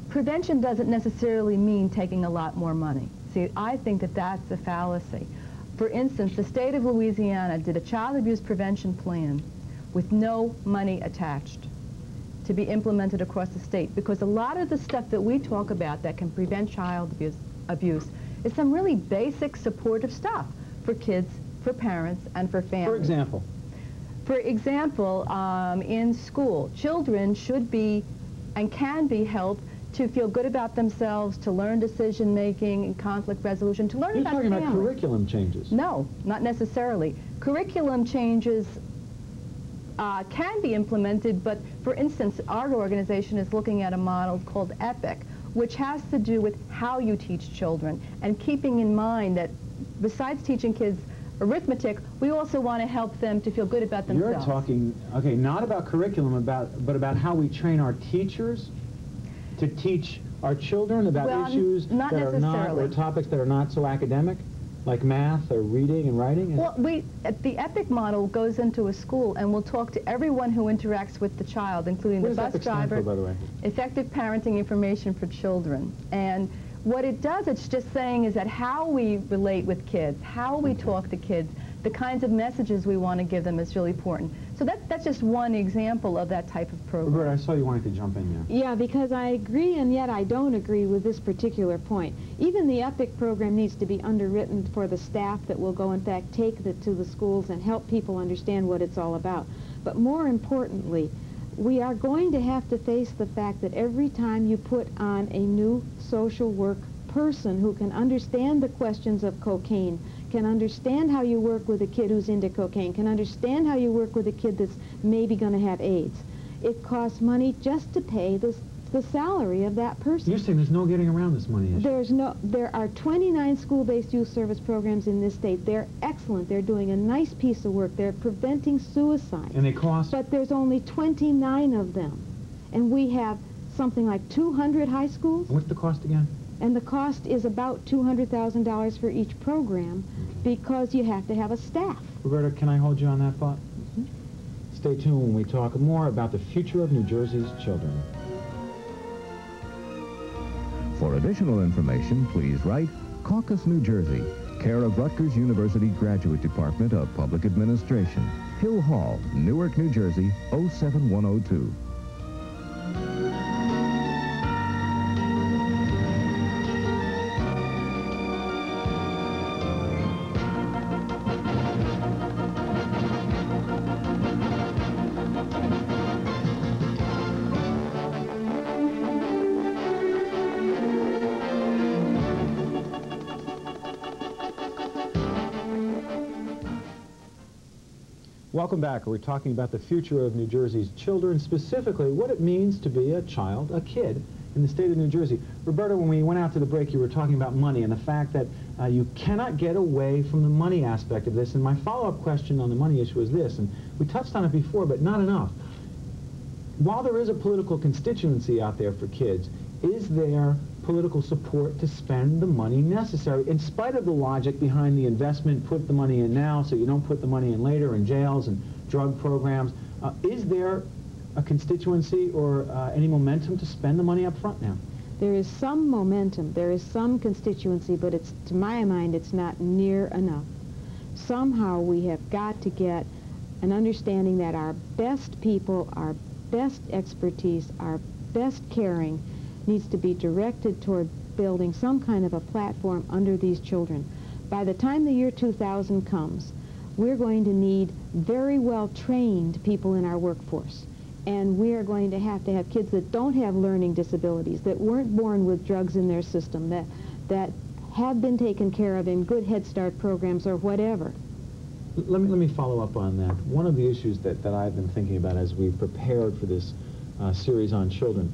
Prevention doesn't necessarily mean taking a lot more money. See, I think that that's a fallacy. For instance, the state of Louisiana did a child abuse prevention plan with no money attached to be implemented across the state, because a lot of the stuff that we talk about that can prevent child abuse is some really basic supportive stuff for kids, for parents, and for families. For example? For example, in school, children should be and can be helped to feel good about themselves, to learn decision-making and conflict resolution, to learn about family. You're talking about curriculum changes. No, not necessarily. Curriculum changes can be implemented, but for instance, our organization is looking at a model called EPIC, which has to do with how you teach children, and keeping in mind that besides teaching kids arithmetic, we also want to help them to feel good about themselves. You're talking, okay, not about curriculum, but about how we train our teachers to teach our children about issues that are not, or topics that are not so academic? Like math or reading and writing? Well, the EPIC model goes into a school and will talk to everyone who interacts with the child, including the bus driver. By the way? Effective Parenting Information for Children. And what it does, it's just saying is that how we relate with kids, how we talk to kids, the kinds of messages we want to give them is really important. So that's just one example of that type of program. Roberta, I saw you wanted to jump in there. Yeah, because I agree and yet I don't agree with this particular point. Even the EPIC program needs to be underwritten for the staff that will go, in fact, take it to the schools and help people understand what it's all about. But more importantly, we are going to have to face the fact that every time you put on a new social work person who can understand the questions of cocaine, can understand how you work with a kid who's into cocaine, can understand how you work with a kid that's maybe going to have AIDS. It costs money just to pay the salary of that person. You're saying there's no getting around this money issue? There are 29 school-based youth service programs in this state. They're excellent. They're doing a nice piece of work. They're preventing suicide. And they cost? But there's only 29 of them. And we have something like 200 high schools. And what's the cost again? And the cost is about $200,000 for each program because you have to have a staff. Roberta, can I hold you on that thought? Stay tuned when we talk more about the future of New Jersey's children. For additional information, please write Caucus, New Jersey, care of Rutgers University Graduate Department of Public Administration, Hill Hall, Newark, New Jersey, 07102. Welcome back. We're talking about the future of New Jersey's children, specifically what it means to be a child, a kid, in the state of New Jersey. Roberta, when we went out to the break, you were talking about money and the fact that you cannot get away from the money aspect of this. And my follow-up question on the money issue is this, and we touched on it before, but not enough. While there is a political constituency out there for kids, is there political support to spend the money necessary, in spite of the logic behind the investment, put the money in now so you don't put the money in later in jails and drug programs? Is there a constituency or any momentum to spend the money up front now? There is some momentum, there is some constituency, but it's, to my mind, it's not near enough. Somehow we have got to get an understanding that our best people, our best expertise, our best caring needs to be directed toward building some kind of a platform under these children. By the time the year 2000 comes, we're going to need very well-trained people in our workforce. And we are going to have kids that don't have learning disabilities, that weren't born with drugs in their system, that have been taken care of in good Head Start programs or whatever. Let me follow up on that. One of the issues that I've been thinking about as we've prepared for this series on children,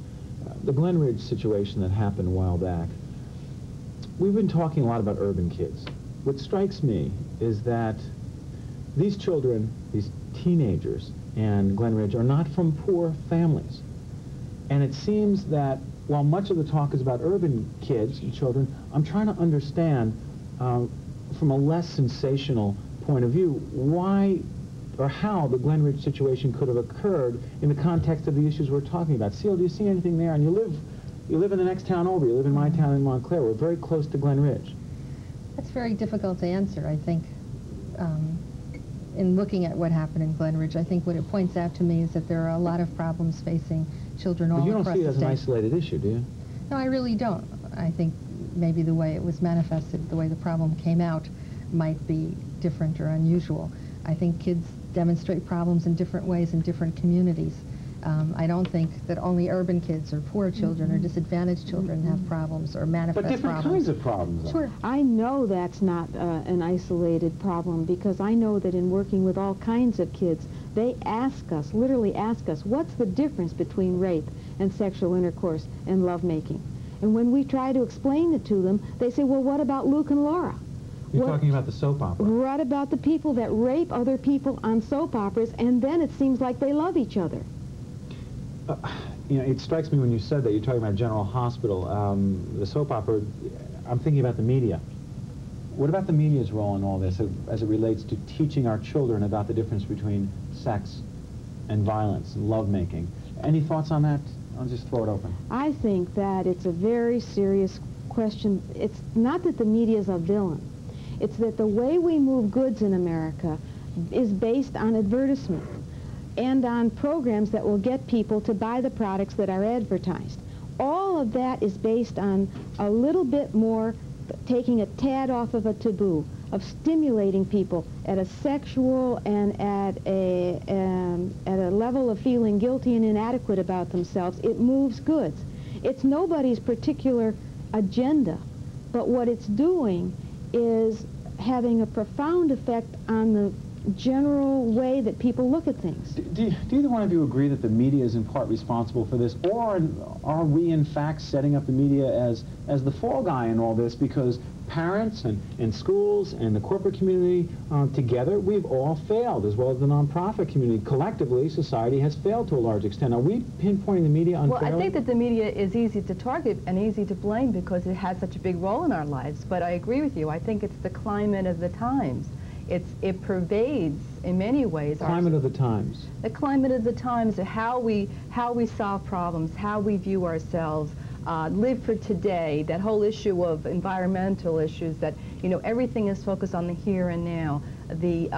the Glen Ridge situation that happened a while back, we've been talking a lot about urban kids. What strikes me is that these children, these teenagers in Glen Ridge, are not from poor families. And it seems that while much of the talk is about urban kids and children, I'm trying to understand from a less sensational point of view why or how the Glen Ridge situation could have occurred in the context of the issues we're talking about. Seal, do you see anything there? And you live in the next town over. You live in my town in Montclair. We're very close to Glen Ridge. That's very difficult to answer, I think. In looking at what happened in Glen Ridge, I think what it points out to me is that there are a lot of problems facing children all across the state. But you don't see it as an isolated issue, do you? No, I really don't. I think maybe the way it was manifested, the way the problem came out, might be different or unusual. I think kids demonstrate problems in different ways in different communities. I don't think that only urban kids or poor children or disadvantaged children have problems or manifest problems. But different kinds of problems. Sure. I know that's not an isolated problem because I know that in working with all kinds of kids, they ask us, literally ask us, what's the difference between rape and sexual intercourse and lovemaking? And when we try to explain it to them, they say, well, what about Luke and Laura? You're talking about the soap opera. What about the people that rape other people on soap operas, and then it seems like they love each other? You know, it strikes me when you said that, you're talking about General Hospital, the soap opera, I'm thinking about the media. What about the media's role in all this as it relates to teaching our children about the difference between sex and violence and lovemaking? Any thoughts on that? I'll just throw it open. I think that it's a very serious question. It's not that the media is a villain. It's that the way we move goods in America is based on advertisement and on programs that will get people to buy the products that are advertised. All of that is based on a little bit more taking a tad off of a taboo, of stimulating people at a sexual and at a level of feeling guilty and inadequate about themselves. It moves goods. It's nobody's particular agenda, but what it's doing is having a profound effect on the general way that people look at things. Do either one of you agree that the media is in part responsible for this, or are we in fact setting up the media as the fall guy in all this, because parents and schools and the corporate community together, we've all failed, as well as the nonprofit community. Collectively, society has failed to a large extent. Are we pinpointing the media unfairly? Well, I think that the media is easy to target and easy to blame because it has such a big role in our lives, but I agree with you. I think it's the climate of the times. It pervades, in many ways, climate of the times. The climate of the times, how we solve problems, how we view ourselves, live for today. That whole issue of environmental issues, that everything is focused on the here and now. The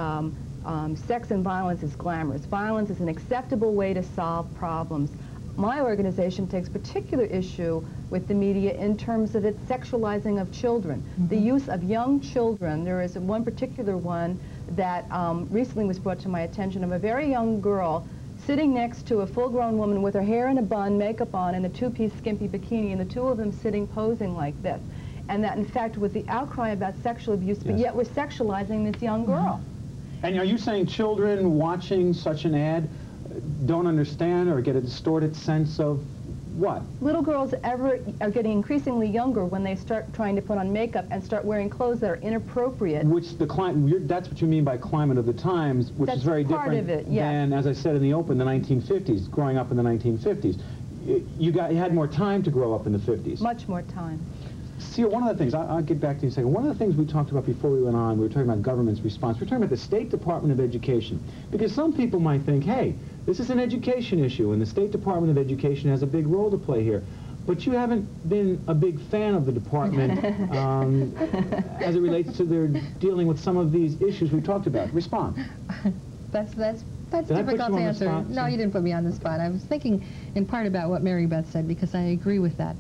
sex and violence is glamorous. Violence is an acceptable way to solve problems. My organization takes particular issue with the media in terms of its sexualizing of children. The use of young children. There is one particular one that recently was brought to my attention of a very young girl sitting next to a full-grown woman with her hair in a bun, makeup on, and a two-piece skimpy bikini, and the two of them sitting posing like this. And that, in fact, was the outcry about sexual abuse, but yet we're sexualizing this young girl. And are you saying children watching such an ad don't understand or get a distorted sense of what? Little girls are getting increasingly younger when they start trying to put on makeup and start wearing clothes that are inappropriate. Which that's what you mean by climate of the times, which is very different than, as I said in the open, the 1950s, growing up in the 1950s. You had more time to grow up in the 50s. Much more time. See, one of the things, I'll get back to you in a second, one of the things we talked about before we went on, we were talking about government's response. We were talking about the State Department of Education. Because some people might think, hey, this is an education issue, and the State Department of Education has a big role to play here. But you haven't been a big fan of the department as it relates to their dealing with some of these issues we talked about. Respond. That's difficult to answer. No, you didn't put me on the spot. I was thinking in part about what Mary Beth said, because I agree with that.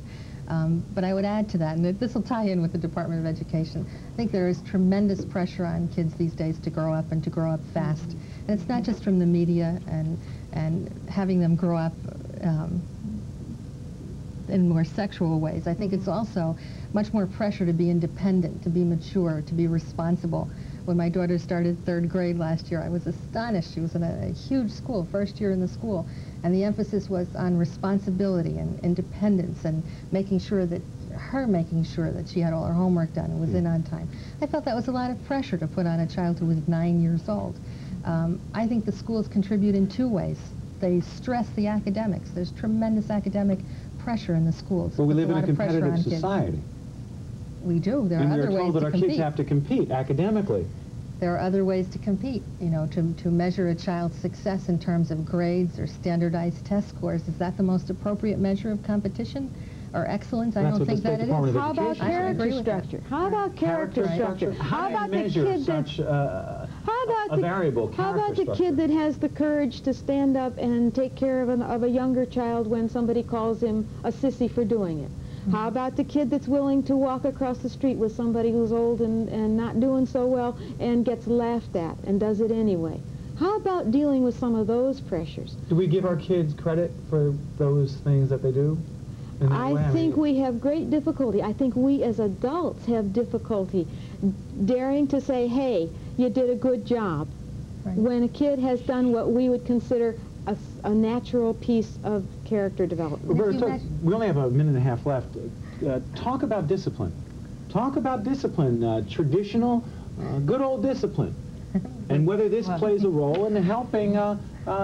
But I would add to that, and this will tie in with the Department of Education. I think there is tremendous pressure on kids these days to grow up and to grow up fast. And it's not just from the media and having them grow up in more sexual ways. I think it's also much more pressure to be independent, to be mature, to be responsible. When my daughter started 3rd grade last year, I was astonished. She was in a huge school, first year in the school, and the emphasis was on responsibility and independence and making sure that she had all her homework done and was in on time. I felt that was a lot of pressure to put on a child who was 9 years old. I think the schools contribute in 2 ways. They stress the academics. There's tremendous academic pressure in the schools. Well, we live in a competitive society. We do. There are other ways to compete. And we're told that our kids have to compete academically. There are other ways to compete, to measure a child's success in terms of grades or standardized test scores. Is that the most appropriate measure of competition or excellence? I don't think that it is. How about character structure? How about character structure? How about the kid that... How about the kid that has the courage to stand up and take care of a younger child when somebody calls him a sissy for doing it? How about the kid that's willing to walk across the street with somebody who's old and not doing so well and gets laughed at and does it anyway? How about dealing with some of those pressures? Do we give our kids credit for those things that they do? I think we have great difficulty. I think we as adults have difficulty daring to say, hey, you did a good job. Right. When a kid has done what we would consider a natural piece of character development. Roberta, we only have a minute and a half left. Talk about discipline. Talk about discipline, traditional, good old discipline, and whether this plays a role in helping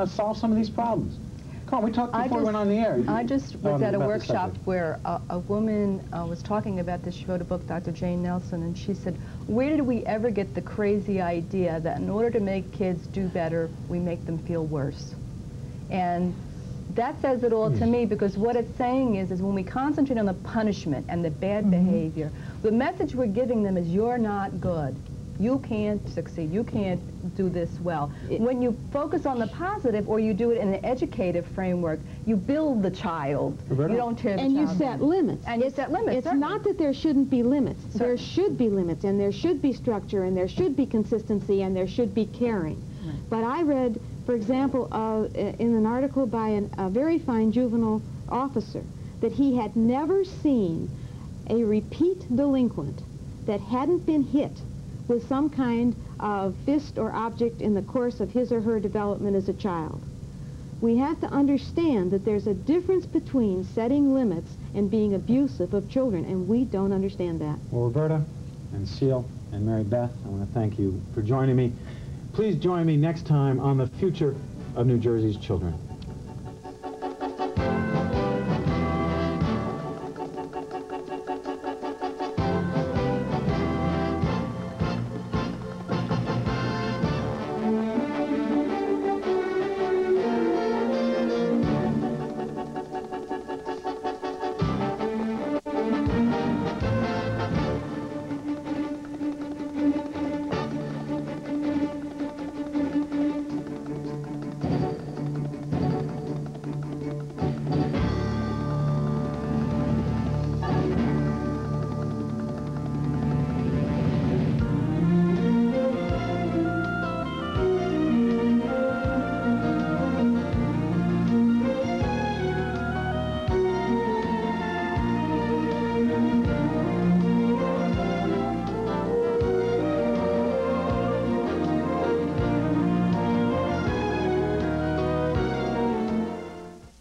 solve some of these problems. Come on, we talked before we went on the air. I just was at a about the workshop subject. where a woman was talking about this. She wrote a book, Dr. Jane Nelson, and she said, where did we ever get the crazy idea that in order to make kids do better, we make them feel worse? And that says it all to me, because what it's saying is when we concentrate on the punishment and the bad behavior, the message we're giving them is you're not good. You can't succeed. You can't do this well. When you focus on the positive, or you do it in an educative framework, you build the child. Roberta? You don't tear the And you child set down. limits. And you set limits. It's certainly. not that there shouldn't be limits. There should be limits, and there should be structure, and there should be consistency, and there should be caring. But I read, for example, in an article by a very fine juvenile officer, that he had never seen a repeat delinquent that hadn't been hit with some kind of fist or object in the course of his or her development as a child. We have to understand that there's a difference between setting limits and being abusive of children, and we don't understand that. Well, Roberta and Seal and Mary Beth, I want to thank you for joining me. Please join me next time on the future of New Jersey's children.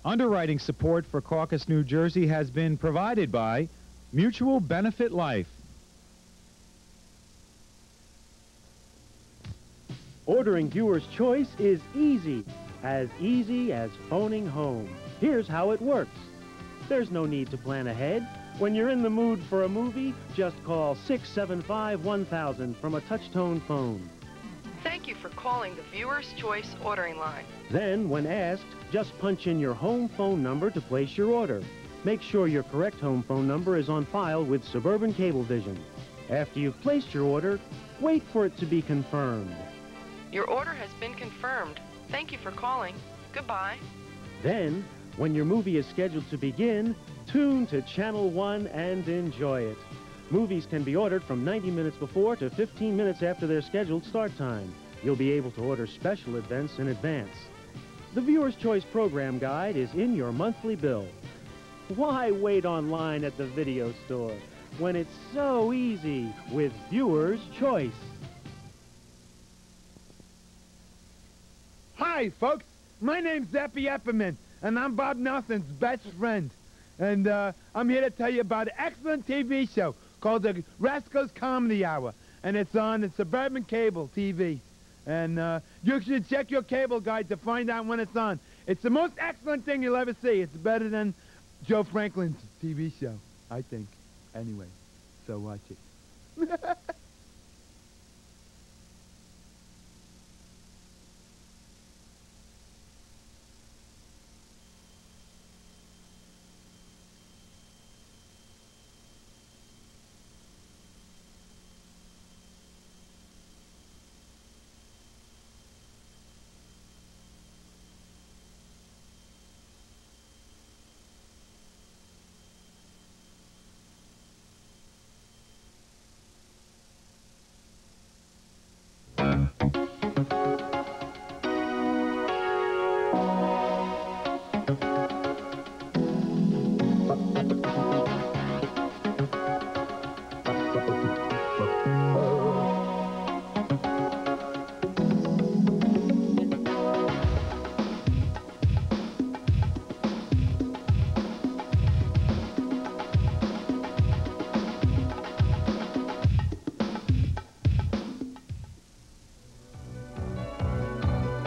Underwriting support for Caucus, New Jersey has been provided by Mutual Benefit Life. Ordering Viewer's Choice is easy as phoning home. Here's how it works. There's no need to plan ahead. When you're in the mood for a movie, just call 675-1000 from a touch-tone phone. Thank you for calling the Viewer's Choice ordering line. Then, when asked, just punch in your home phone number to place your order. Make sure your correct home phone number is on file with Suburban Cablevision. After you've placed your order, wait for it to be confirmed. Your order has been confirmed. Thank you for calling. Goodbye. Then, when your movie is scheduled to begin, tune to Channel 1 and enjoy it. Movies can be ordered from 90 minutes before to 15 minutes after their scheduled start time. You'll be able to order special events in advance. The Viewer's Choice program guide is in your monthly bill. Why wait online at the video store when it's so easy with Viewer's Choice? Hi, folks. My name's Zeppy Epperman, and I'm Bob Nelson's best friend. And I'm here to tell you about an excellent TV show called the Rascals Comedy Hour, and it's on the Suburban Cable TV. And you should check your cable guide to find out when it's on. It's the most excellent thing you'll ever see. It's better than Joe Franklin's TV show, I think. Anyway, so watch it.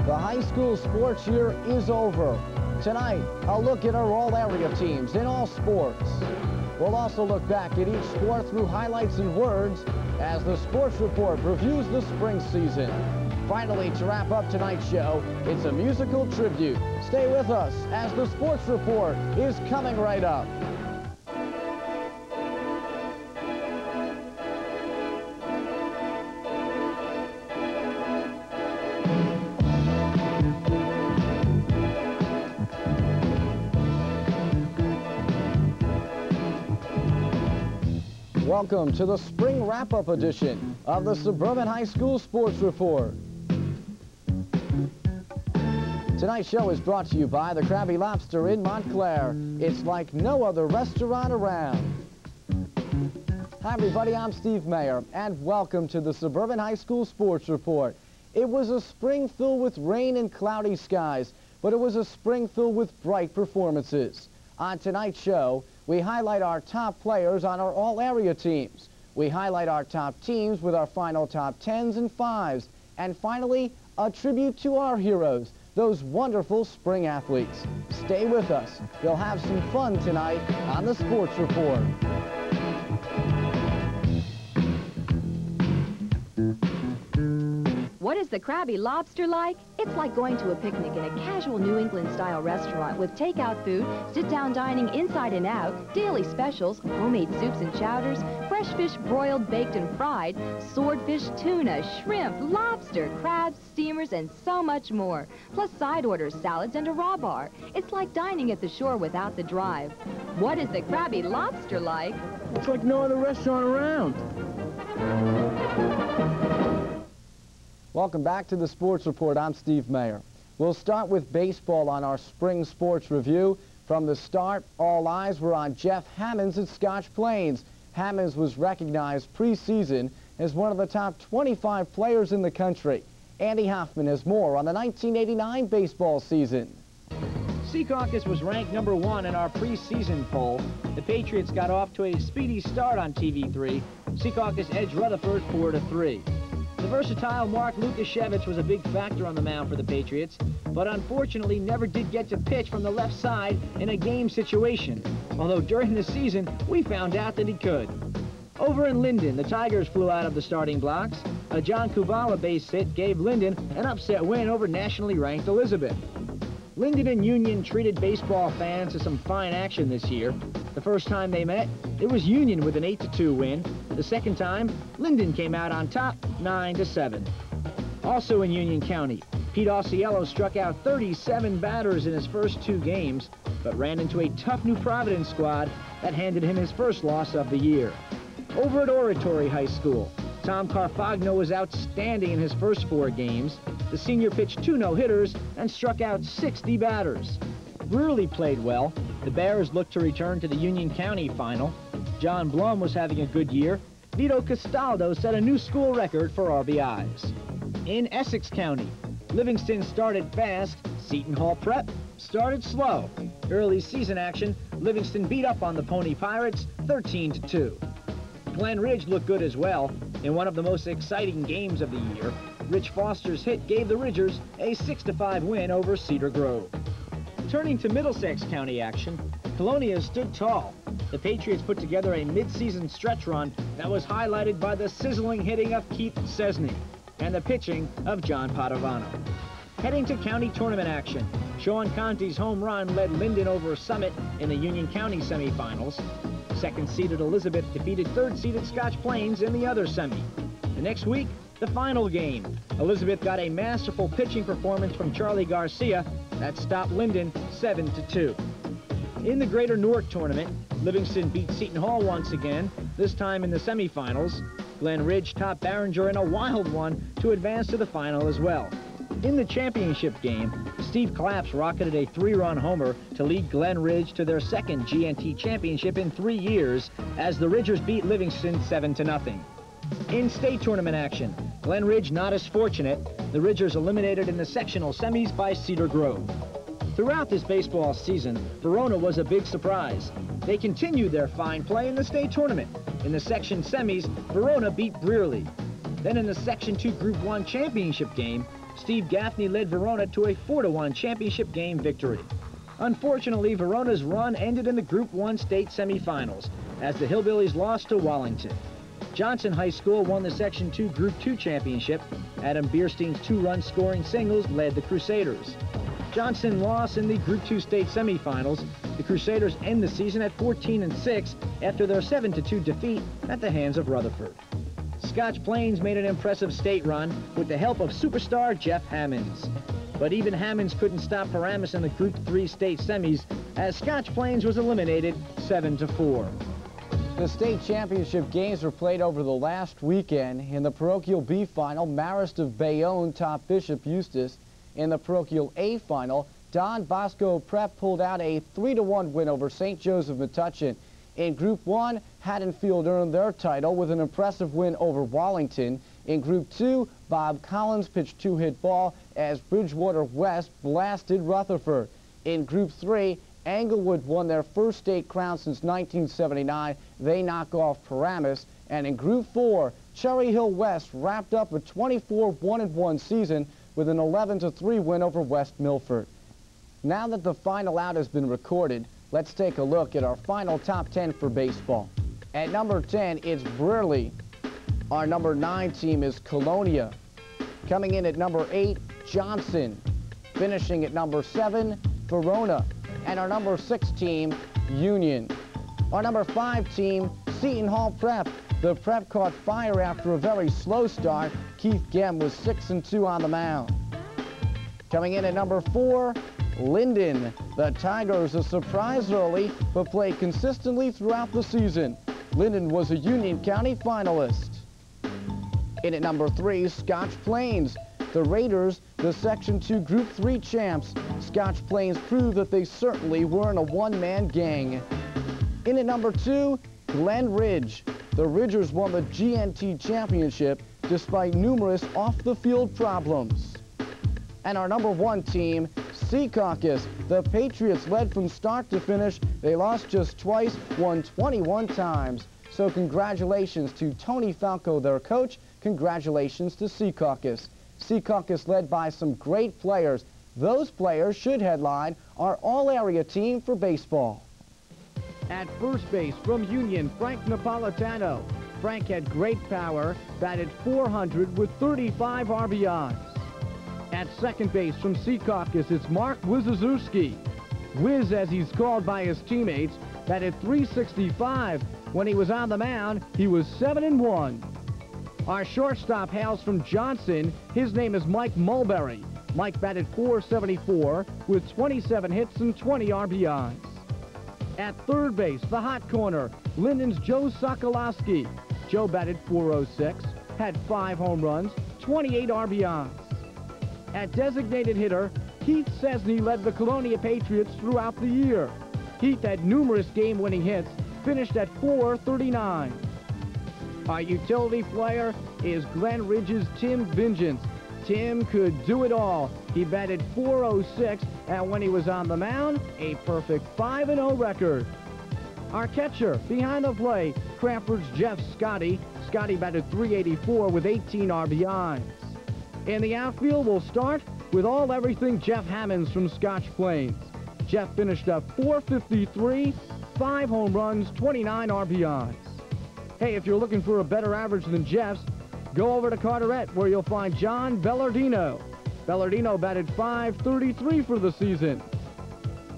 The high school sports year is over. Tonight, a look at our all-area teams in all sports. We'll also look back at each sport through highlights and words as the Sports Report reviews the spring season. Finally, to wrap up tonight's show, it's a musical tribute. Stay with us as the Sports Report is coming right up. Welcome to the spring wrap-up edition of the Suburban High School Sports Report. Tonight's show is brought to you by the Krabby Lobster in Montclair. It's like no other restaurant around. Hi everybody, I'm Steve Mayer, and welcome to the Suburban High School Sports Report. It was a spring filled with rain and cloudy skies, but it was a spring filled with bright performances. On tonight's show, we highlight our top players on our all-area teams. We highlight our top teams with our final top 10s and 5s. And finally, a tribute to our heroes, those wonderful spring athletes. Stay with us. You'll have some fun tonight on the Sports Report. What is the Krabby Lobster like? It's like going to a picnic in a casual New England-style restaurant with takeout food, sit-down dining inside and out, daily specials, homemade soups and chowders, fresh fish broiled, baked, and fried, swordfish, tuna, shrimp, lobster, crabs, steamers, and so much more. Plus side orders, salads, and a raw bar. It's like dining at the shore without the drive. What is the Krabby Lobster like? It's like no other restaurant around. Welcome back to the Sports Report. I'm Steve Mayer. We'll start with baseball on our spring sports review. From the start, all eyes were on Jeff Hammonds at Scotch Plains. Hammonds was recognized preseason as one of the top 25 players in the country. Andy Hoffman has more on the 1989 baseball season. Secaucus was ranked #1 in our preseason poll. The Patriots got off to a speedy start on TV3. Secaucus edged Rutherford 4-3. The versatile Mark Lukashevich was a big factor on the mound for the Patriots, but unfortunately never did get to pitch from the left side in a game situation, although during the season we found out that he could. Over in Linden, the Tigers flew out of the starting blocks. A John Kubala base hit gave Linden an upset win over nationally ranked Elizabeth. Linden and Union treated baseball fans to some fine action this year. The first time they met, it was Union with an 8-2 win. The second time, Linden came out on top, 9-7. Also in Union County, Pete Osceola struck out 37 batters in his first 2 games, but ran into a tough New Providence squad that handed him his first loss of the year. Over at Oratory High School, Tom Carfagno was outstanding in his first 4 games. The senior pitched 2 no-hitters and struck out 60 batters. Brearley played well. The Bears looked to return to the Union County final. John Blum was having a good year. Vito Castaldo set a new school record for RBIs. In Essex County, Livingston started fast. Seton Hall Prep started slow. Early season action, Livingston beat up on the Pony Pirates 13-2. Glen Ridge looked good as well. In one of the most exciting games of the year, Rich Foster's hit gave the Ridgers a 6-5 win over Cedar Grove. Turning to Middlesex County action, Colonia stood tall. The Patriots put together a mid-season stretch run that was highlighted by the sizzling hitting of Keith Cesny and the pitching of John Padovano. Heading to county tournament action, Sean Conti's home run led Linden over Summit in the Union County semifinals. Second-seeded Elizabeth defeated third-seeded Scotch Plains in the other semi. The next week, the final game. Elizabeth got a masterful pitching performance from Charlie Garcia that stopped Linden 7-2. In the Greater Newark tournament, Livingston beat Seton Hall once again, this time in the semifinals. Glen Ridge topped Barringer in a wild one to advance to the final as well. In the championship game, Steve Claps rocketed a 3-run homer to lead Glen Ridge to their second GNT championship in 3 years as the Ridgers beat Livingston 7-0. In state tournament action, Glen Ridge not as fortunate. The Ridgers eliminated in the sectional semis by Cedar Grove. Throughout this baseball season, Verona was a big surprise. They continued their fine play in the state tournament. In the section semis, Verona beat Brearley. Then in the Section 2 Group 1 championship game, Steve Gaffney led Verona to a 4-1 championship game victory. Unfortunately, Verona's run ended in the Group 1 state semifinals as the Hillbillies lost to Wallington. Johnson High School won the Section 2 Group 2 championship. Adam Bierstein's 2-run scoring singles led the Crusaders. Johnson lost in the Group 2 state semifinals. The Crusaders end the season at 14-6 after their 7-2 defeat at the hands of Rutherford. Scotch Plains made an impressive state run with the help of superstar Jeff Hammonds. But even Hammonds couldn't stop Paramus in the Group 3 state semis as Scotch Plains was eliminated 7-4. The state championship games were played over the last weekend. In the Parochial B final, Marist of Bayonne topped Bishop Eustace. In the Parochial A final, Don Bosco Prep pulled out a 3-1 win over St. Joseph Metuchen. In Group 1, Haddonfield earned their title with an impressive win over Wallington. In Group 2, Bob Collins pitched 2-hit ball as Bridgewater West blasted Rutherford. In Group 3, Englewood won their first state crown since 1979. They knock off Paramus. And in Group 4, Cherry Hill West wrapped up a 24-1-1 season with an 11-3 win over West Milford. Now that the final out has been recorded, let's take a look at our final top 10 for baseball. At number 10, it's Brearley. Our number 9 team is Colonia. Coming in at number 8, Johnson. Finishing at number 7, Verona. And our number 6 team, Union. Our number 5 team, Seton Hall Prep. The Prep caught fire after a very slow start. Keith Gem was 6-2 on the mound. Coming in at number 4, Linden. The Tigers are surprised early, but played consistently throughout the season. Linden was a Union County finalist. In at number 3, Scotch Plains. The Raiders, the Section 2 Group 3 champs. Scotch Plains proved that they certainly weren't a one-man gang. In at number 2, Glen Ridge. The Ridgers won the GNT championship despite numerous off-the-field problems. And our number 1 team, Secaucus. The Patriots led from start to finish. They lost just twice, won 21 times. So congratulations to Tony Falco, their coach. Congratulations to Secaucus. Secaucus led by some great players. Those players should headline our all-area team for baseball. At first base from Union, Frank Napolitano. Frank had great power, batted .400 with 35 RBIs. At second base from Secaucus, it's Mark Wizazewski. Wiz, as he's called by his teammates, batted .365. When he was on the mound, he was 7-1. Our shortstop hails from Johnson. His name is Mike Mulberry. Mike batted .474 with 27 hits and 20 RBIs. At third base, the hot corner, Linden's Joe Sokolowski. Joe batted .406, had 5 home runs, 28 RBIs. At designated hitter, Keith Cesny led the Colonia Patriots throughout the year. Keith had numerous game-winning hits, finished at .439. Our utility player is Glen Ridge's Tim Vengeance. Tim could do it all. He batted .406, and when he was on the mound, a perfect 5-0 record. Our catcher, behind the plate, Cranford's Jeff Scotty. Scotty batted .384 with 18 RBIs. In the outfield, we'll start with everything Jeff Hammonds from Scotch Plains. Jeff finished up .453, 5 home runs, 29 RBIs. Hey, if you're looking for a better average than Jeff's, go over to Carteret, where you'll find John Bellardino. Bellardino batted .533 for the season.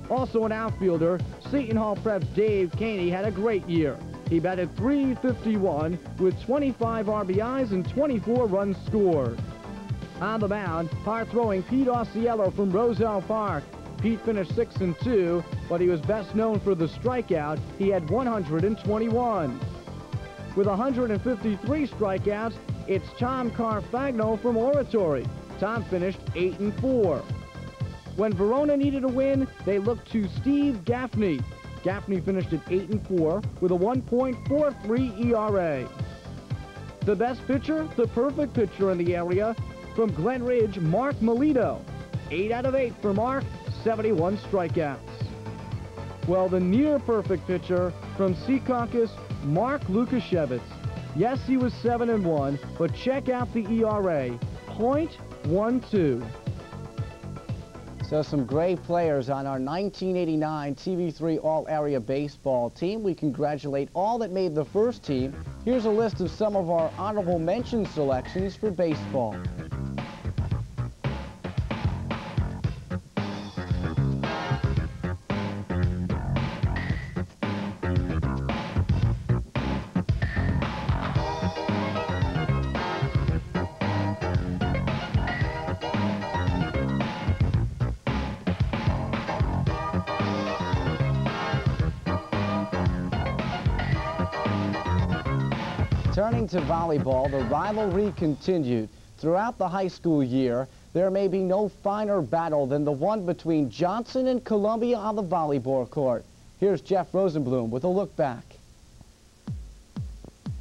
Also an outfielder, Seton Hall Prep's Dave Caney had a great year. He batted .351 with 25 RBIs and 24 runs scored. On the mound, hard-throwing Pete Osceola from Roselle Park. Pete finished 6-2, but he was best known for the strikeout. He had 121. With 153 strikeouts, it's Tom Carfagno from Oratory. Tom finished 8-4. When Verona needed a win, they looked to Steve Gaffney. Gaffney finished at 8-4 with a 1.43 ERA. The best pitcher, the perfect pitcher in the area, from Glen Ridge, Mark Melito. 8 out of 8 for Mark, 71 strikeouts. Well, the near-perfect pitcher from Secaucus, Mark Lukashevitz. Yes, he was 7-1, but check out the ERA, .12. So some great players on our 1989 TV3 All-Area Baseball team. We congratulate all that made the first team. Here's a list of some of our honorable mention selections for baseball. Turning to volleyball, the rivalry continued. Throughout the high school year, there may be no finer battle than the one between Johnson and Columbia on the volleyball court. Here's Jeff Rosenblum with a look back.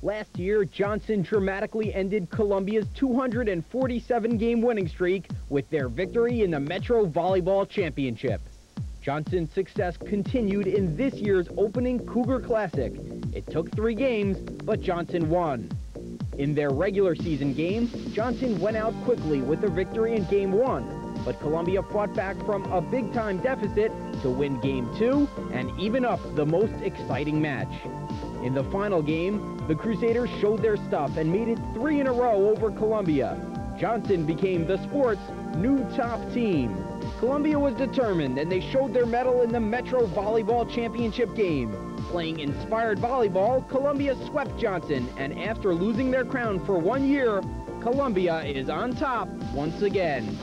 Last year, Johnson dramatically ended Columbia's 247-game winning streak with their victory in the Metro Volleyball Championship. Johnson's success continued in this year's opening Cougar Classic. It took 3 games, but Johnson won. In their regular season game, Johnson went out quickly with a victory in Game 1, but Columbia fought back from a big-time deficit to win Game 2 and even up the most exciting match. In the final game, the Crusaders showed their stuff and made it 3 in a row over Columbia. Johnson became the sport's new top team. Columbia was determined, and they showed their mettle in the Metro Volleyball Championship game. Playing inspired volleyball, Columbia swept Johnson, and after losing their crown for 1 year, Columbia is on top once again.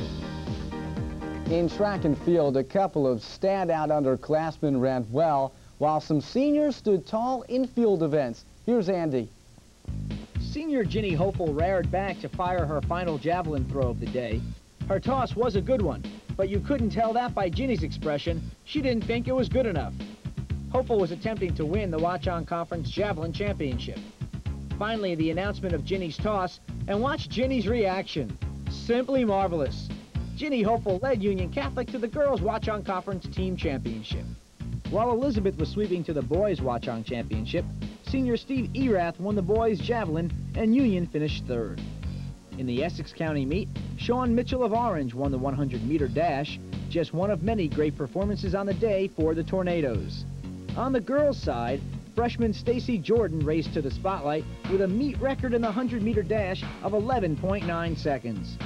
In track and field, a couple of standout underclassmen ran well, while some seniors stood tall in field events. Here's Andy. Senior Ginny Hopeful reared back to fire her final javelin throw of the day. Her toss was a good one, but you couldn't tell that by Ginny's expression. She didn't think it was good enough. Hopeful was attempting to win the Watchung Conference Javelin Championship. Finally, the announcement of Ginny's toss, and watch Ginny's reaction. Simply marvelous. Ginny Hopeful led Union Catholic to the girls' Watchung Conference Team Championship. While Elizabeth was sweeping to the boys' Watchung Championship, senior Steve Erath won the boys' javelin, and Union finished 3rd. In the Essex County meet, Sean Mitchell of Orange won the 100-meter dash, just one of many great performances on the day for the Tornadoes. On the girls' side, freshman Stacy Jordan raced to the spotlight with a meet record in the 100-meter dash of 11.9 seconds.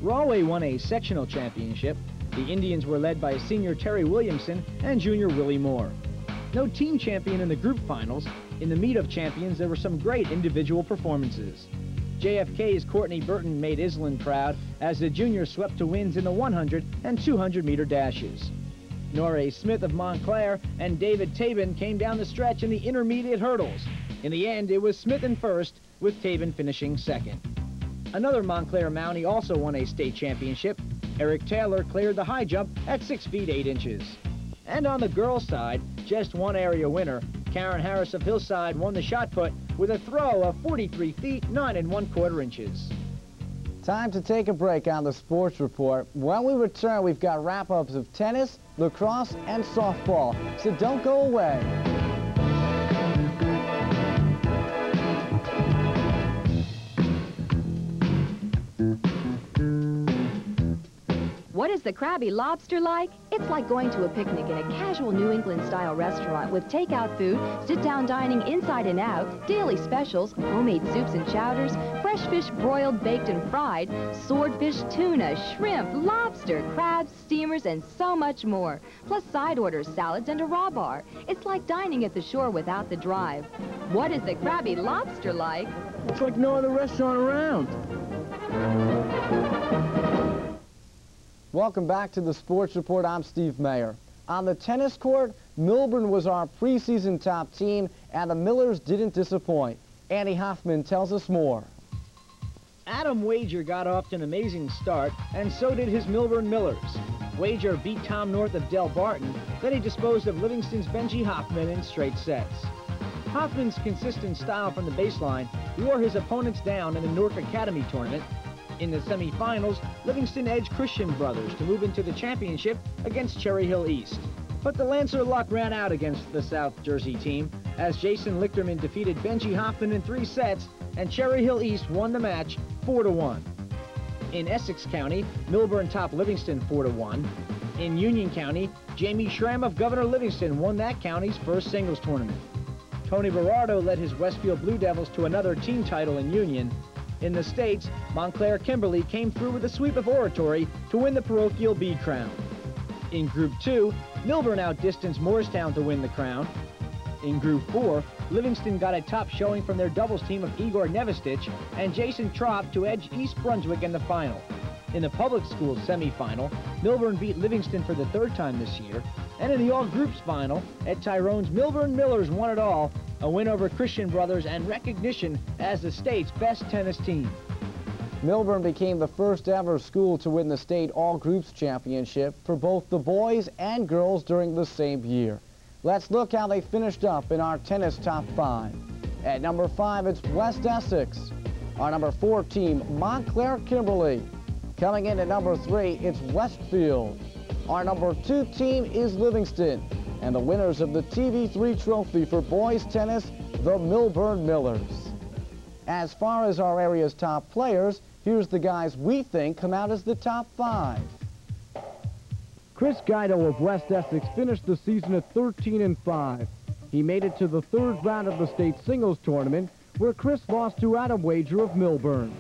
Rahway won a sectional championship. The Indians were led by senior Terry Williamson and junior Willie Moore. No team champion in the group finals. In the meet of champions, there were some great individual performances. JFK's Courtney Burton made Island proud as the juniors swept to wins in the 100 and 200-meter dashes. Norrie Smith of Montclair and David Tabin came down the stretch in the intermediate hurdles. In the end, it was Smith in first, with Tabin finishing 2nd. Another Montclair Mountie also won a state championship. Eric Taylor cleared the high jump at 6 feet 8 inches. And on the girls' side, just one area winner, Karen Harris of Hillside won the shot put with a throw of 43 feet 9 1/4 inches. Time to take a break on the Sports Report. When we return, we've got wrap-ups of tennis, lacrosse, and softball, so don't go away. What is the Krabby Lobster like? It's like going to a picnic in a casual New England-style restaurant with takeout food, sit-down dining inside and out, daily specials, homemade soups and chowders, fresh fish broiled, baked, and fried, swordfish, tuna, shrimp, lobster, crabs, steamers, and so much more. Plus side orders, salads, and a raw bar. It's like dining at the shore without the drive. What is the Krabby Lobster like? It's like no other restaurant around. Welcome back to the Sports Report. I'm Steve Mayer. On the tennis court, Milburn was our preseason top team, and the Millers didn't disappoint. Andy Hoffman tells us more. Adam Wager got off to an amazing start, and so did his Milburn Millers. Wager beat Tom North of Del Barton, then he disposed of Livingston's Benji Hoffman in straight sets. Hoffman's consistent style from the baseline wore his opponents down in the Newark Academy tournament. In the semifinals, Livingston edged Christian Brothers to move into the championship against Cherry Hill East. But the Lancer luck ran out against the South Jersey team as Jason Lichterman defeated Benji Hoffman in 3 sets, and Cherry Hill East won the match 4-1. In Essex County, Milburn topped Livingston 4-1. In Union County, Jamie Schramm of Governor Livingston won that county's first singles tournament. Tony Berardo led his Westfield Blue Devils to another team title in Union. In the States, Montclair Kimberly came through with a sweep of Oratory to win the parochial B crown. In Group 2, Milburn outdistanced Morristown to win the crown. In Group 4, Livingston got a top showing from their doubles team of Igor Nevistich and Jason Trop to edge East Brunswick in the final. In the public schools semifinal, Milburn beat Livingston for the third time this year. And in the all-groups final, at Tyrone's, Milburn Millers won it all, a win over Christian Brothers and recognition as the state's best tennis team. Milburn became the first ever school to win the state all-groups championship for both the boys and girls during the same year. Let's look how they finished up in our tennis top 5. At number 5, it's West Essex. Our number 4 team, Montclair Kimberly. Coming in at number 3, it's Westfield. Our number 2 team is Livingston. And the winners of the TV3 trophy for boys tennis, the Milburn Millers. As far as our area's top players, here's the guys we think come out as the top 5. Chris Guido of West Essex finished the season at 13-5. He made it to the third round of the state singles tournament, where Chris lost to Adam Wager of Milburn.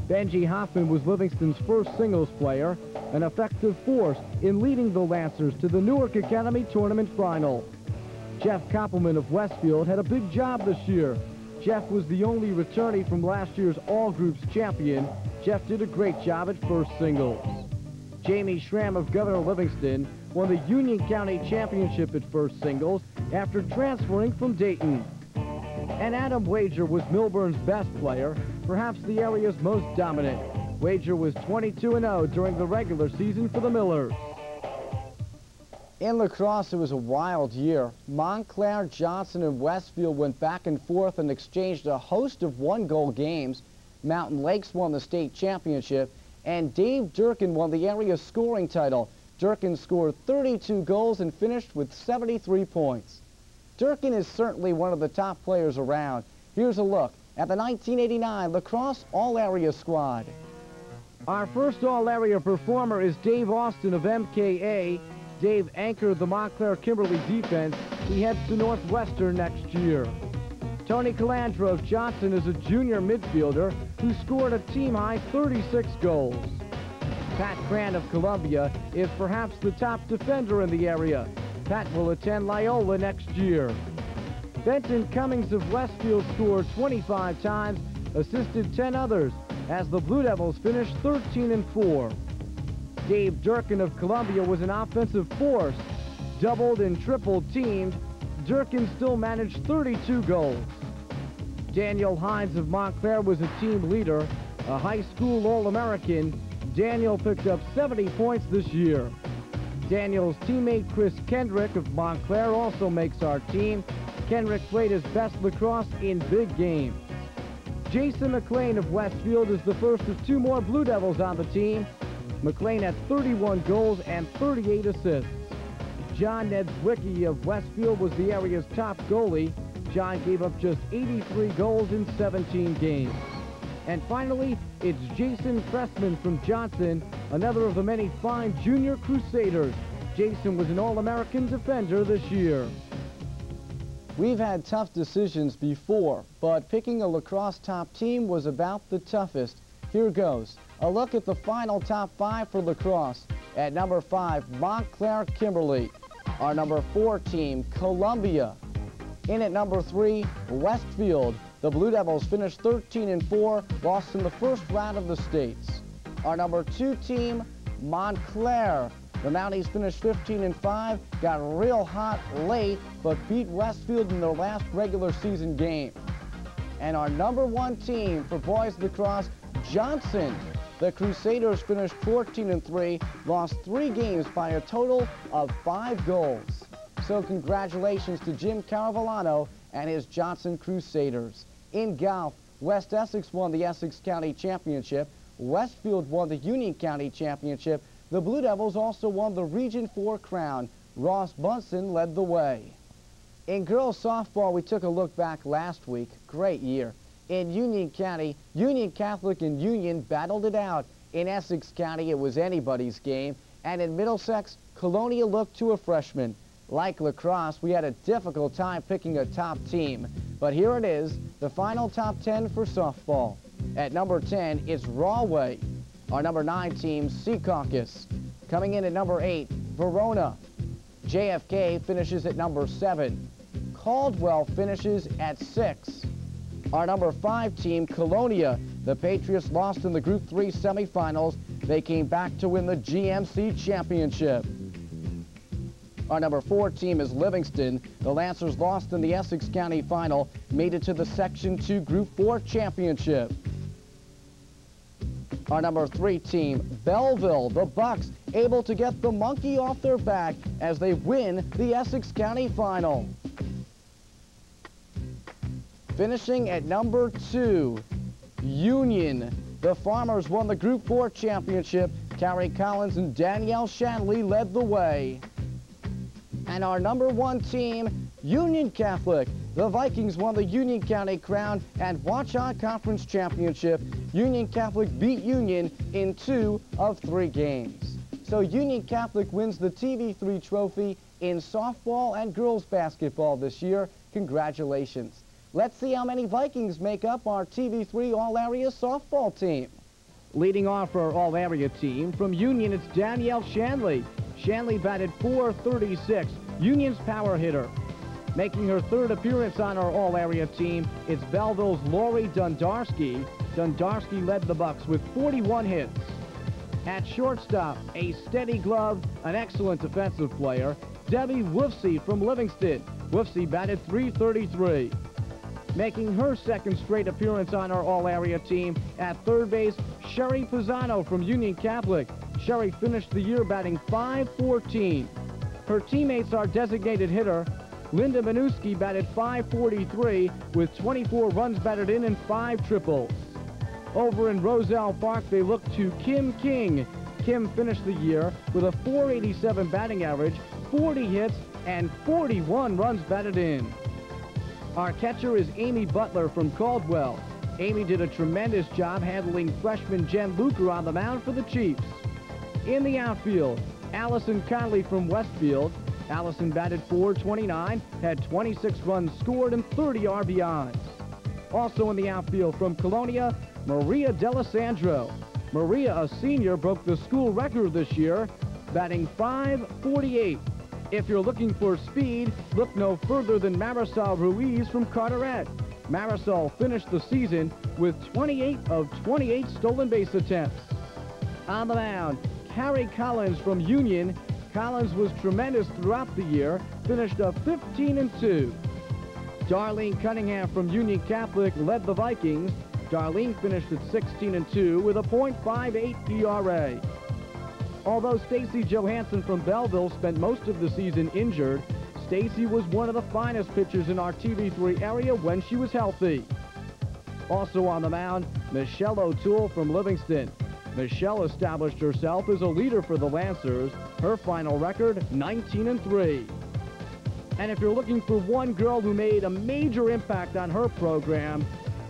Benji Hoffman was Livingston's first singles player, an effective force in leading the Lancers to the Newark Academy Tournament final. Jeff Koppelman of Westfield had a big job this year. Jeff was the only returnee from last year's all-groups champion. Jeff did a great job at first singles. Jamie Schramm of Governor Livingston won the Union County Championship at first singles after transferring from Dayton. And Adam Wager was Milburn's best player, perhaps the area's most dominant. Wager was 22-0 during the regular season for the Millers. In lacrosse, it was a wild year. Montclair, Johnson, and Westfield went back and forth and exchanged a host of one-goal games. Mountain Lakes won the state championship, and Dave Durkin won the area scoring title. Durkin scored 32 goals and finished with 73 points. Durkin is certainly one of the top players around. Here's a look at the 1989 lacrosse all-area squad. Our first all-area performer is Dave Austin of MKA. Dave anchored the Montclair Kimberly defense. He heads to Northwestern next year. Tony Calandra of Johnson is a junior midfielder who scored a team-high 36 goals. Pat Cran of Columbia is perhaps the top defender in the area. Pat will attend Loyola next year. Benton Cummings of Westfield scored 25 times, assisted 10 others, as the Blue Devils finished 13-4. Dave Durkin of Columbia was an offensive force. Doubled and tripled teamed, Durkin still managed 32 goals. Daniel Hines of Montclair was a team leader, a high school All-American. Daniel picked up 70 points this year. Daniel's teammate Chris Kendrick of Montclair also makes our team. Kendrick played his best lacrosse in big games. Jason McLean of Westfield is the first of 2 more Blue Devils on the team. McLean had 31 goals and 38 assists. John Nedzwicki of Westfield was the area's top goalie. John gave up just 83 goals in 17 games. And finally, it's Jason Pressman from Johnson, another of the many fine junior Crusaders. Jason was an All-American defender this year. We've had tough decisions before, but picking a lacrosse top team was about the toughest. Here goes. A look at the final top 5 for lacrosse. At number 5, Montclair Kimberly. Our number 4 team, Columbia. In at number 3, Westfield. The Blue Devils finished 13-4, lost in the first round of the states. Our number 2 team, Montclair. The Mounties finished 15-5, got real hot late, but beat Westfield in their last regular season game. And our number 1 team for boys lacrosse, Johnson. The Crusaders finished 14-3, lost 3 games by a total of 5 goals. So congratulations to Jim Caravallano and his Johnson Crusaders. In golf, West Essex won the Essex County Championship. Westfield won the Union County Championship. The Blue Devils also won the Region 4 crown. Ross Bunson led the way. In girls softball, we took a look back last week. Great year. In Union County, Union Catholic and Union battled it out. In Essex County, it was anybody's game. And in Middlesex, Colonia looked to a freshman. Like lacrosse, we had a difficult time picking a top team. But here it is, the final top 10 for softball. At number 10, it's Rahway. Our number 9 team, Secaucus. Coming in at number 8, Verona. JFK finishes at number 7. Caldwell finishes at 6. Our number 5 team, Colonia. The Patriots lost in the Group 3 semifinals. They came back to win the GMC championship. Our number 4 team is Livingston. The Lancers lost in the Essex County final, made it to the Section 2 Group 4 championship. Our number 3 team, Belleville. The Bucks able to get the monkey off their back as they win the Essex County final. Finishing at number 2, Union. The Farmers won the Group 4 championship. Carrie Collins and Danielle Shanley led the way. And our number 1 team, Union Catholic. The Vikings won the Union County Crown and Watchung Conference Championship. Union Catholic beat Union in 2 of 3 games. So Union Catholic wins the TV3 trophy in softball and girls basketball this year. Congratulations. Let's see how many Vikings make up our TV3 All-Area softball team. Leading off our All-Area team, from Union, it's Danielle Shanley. Shanley batted .436, Union's power hitter. Making her 3rd appearance on our All-Area team, it's Belleville's Lori Dundarski. Dundarski led the Bucks with 41 hits. At shortstop, a steady glove, an excellent defensive player, Debbie Woofsey from Livingston. Woofsey batted .333. Making her 2nd straight appearance on our All-Area team, at 3rd base, Sherry Pisano from Union Catholic. Sherry finished the year batting .514. Her teammates are designated hitter. Linda Minuski batted .543 with 24 runs batted in and 5 triples. Over in Roselle Park, they look to Kim King. Kim finished the year with a .487 batting average, 40 hits, and 41 runs batted in. Our catcher is Amy Butler from Caldwell. Amy did a tremendous job handling freshman Jen Luker on the mound for the Chiefs. In the outfield, Allison Conley from Westfield. Allison batted .429, had 26 runs scored and 30 RBIs. Also in the outfield from Colonia, Maria D'Alessandro. Maria, a senior, broke the school record this year, batting .548. If you're looking for speed, look no further than Marisol Ruiz from Carteret. Marisol finished the season with 28 of 28 stolen base attempts. On the mound, Carrie Collins from Union. Collins was tremendous throughout the year, finished up 15-2. Darlene Cunningham from Union Catholic led the Vikings. Darlene finished at 16-2 with a .58 ERA. Although Stacy Johansson from Belleville spent most of the season injured, Stacy was one of the finest pitchers in our TV3 area when she was healthy. Also on the mound, Michelle O'Toole from Livingston. Michelle established herself as a leader for the Lancers. Her final record, 19-3. And if you're looking for one girl who made a major impact on her program,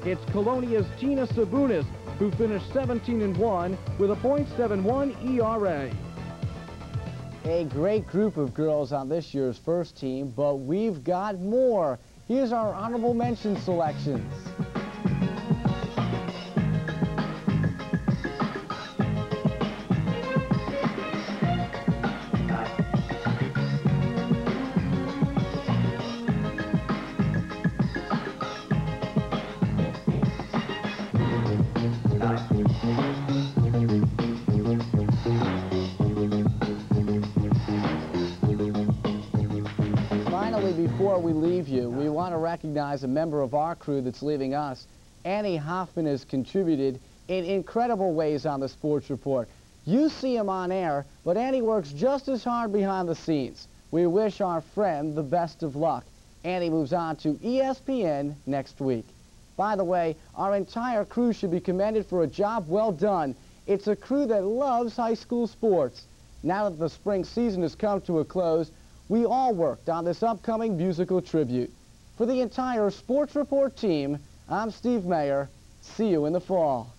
it's Colonia's Tina Sabunis, who finished 17-1 with a .71 ERA. A great group of girls on this year's first team, but we've got more. Here's our honorable mention selections. Before we leave you, we want to recognize a member of our crew that's leaving us. Annie Hoffman has contributed in incredible ways on the Sports Report. You see him on air, but Annie works just as hard behind the scenes. We wish our friend the best of luck. Annie moves on to ESPN next week. By the way, our entire crew should be commended for a job well done. It's a crew that loves high school sports. Now that the spring season has come to a close, we all worked on this upcoming musical tribute. For the entire Sports Report team, I'm Steve Mayer. See you in the fall.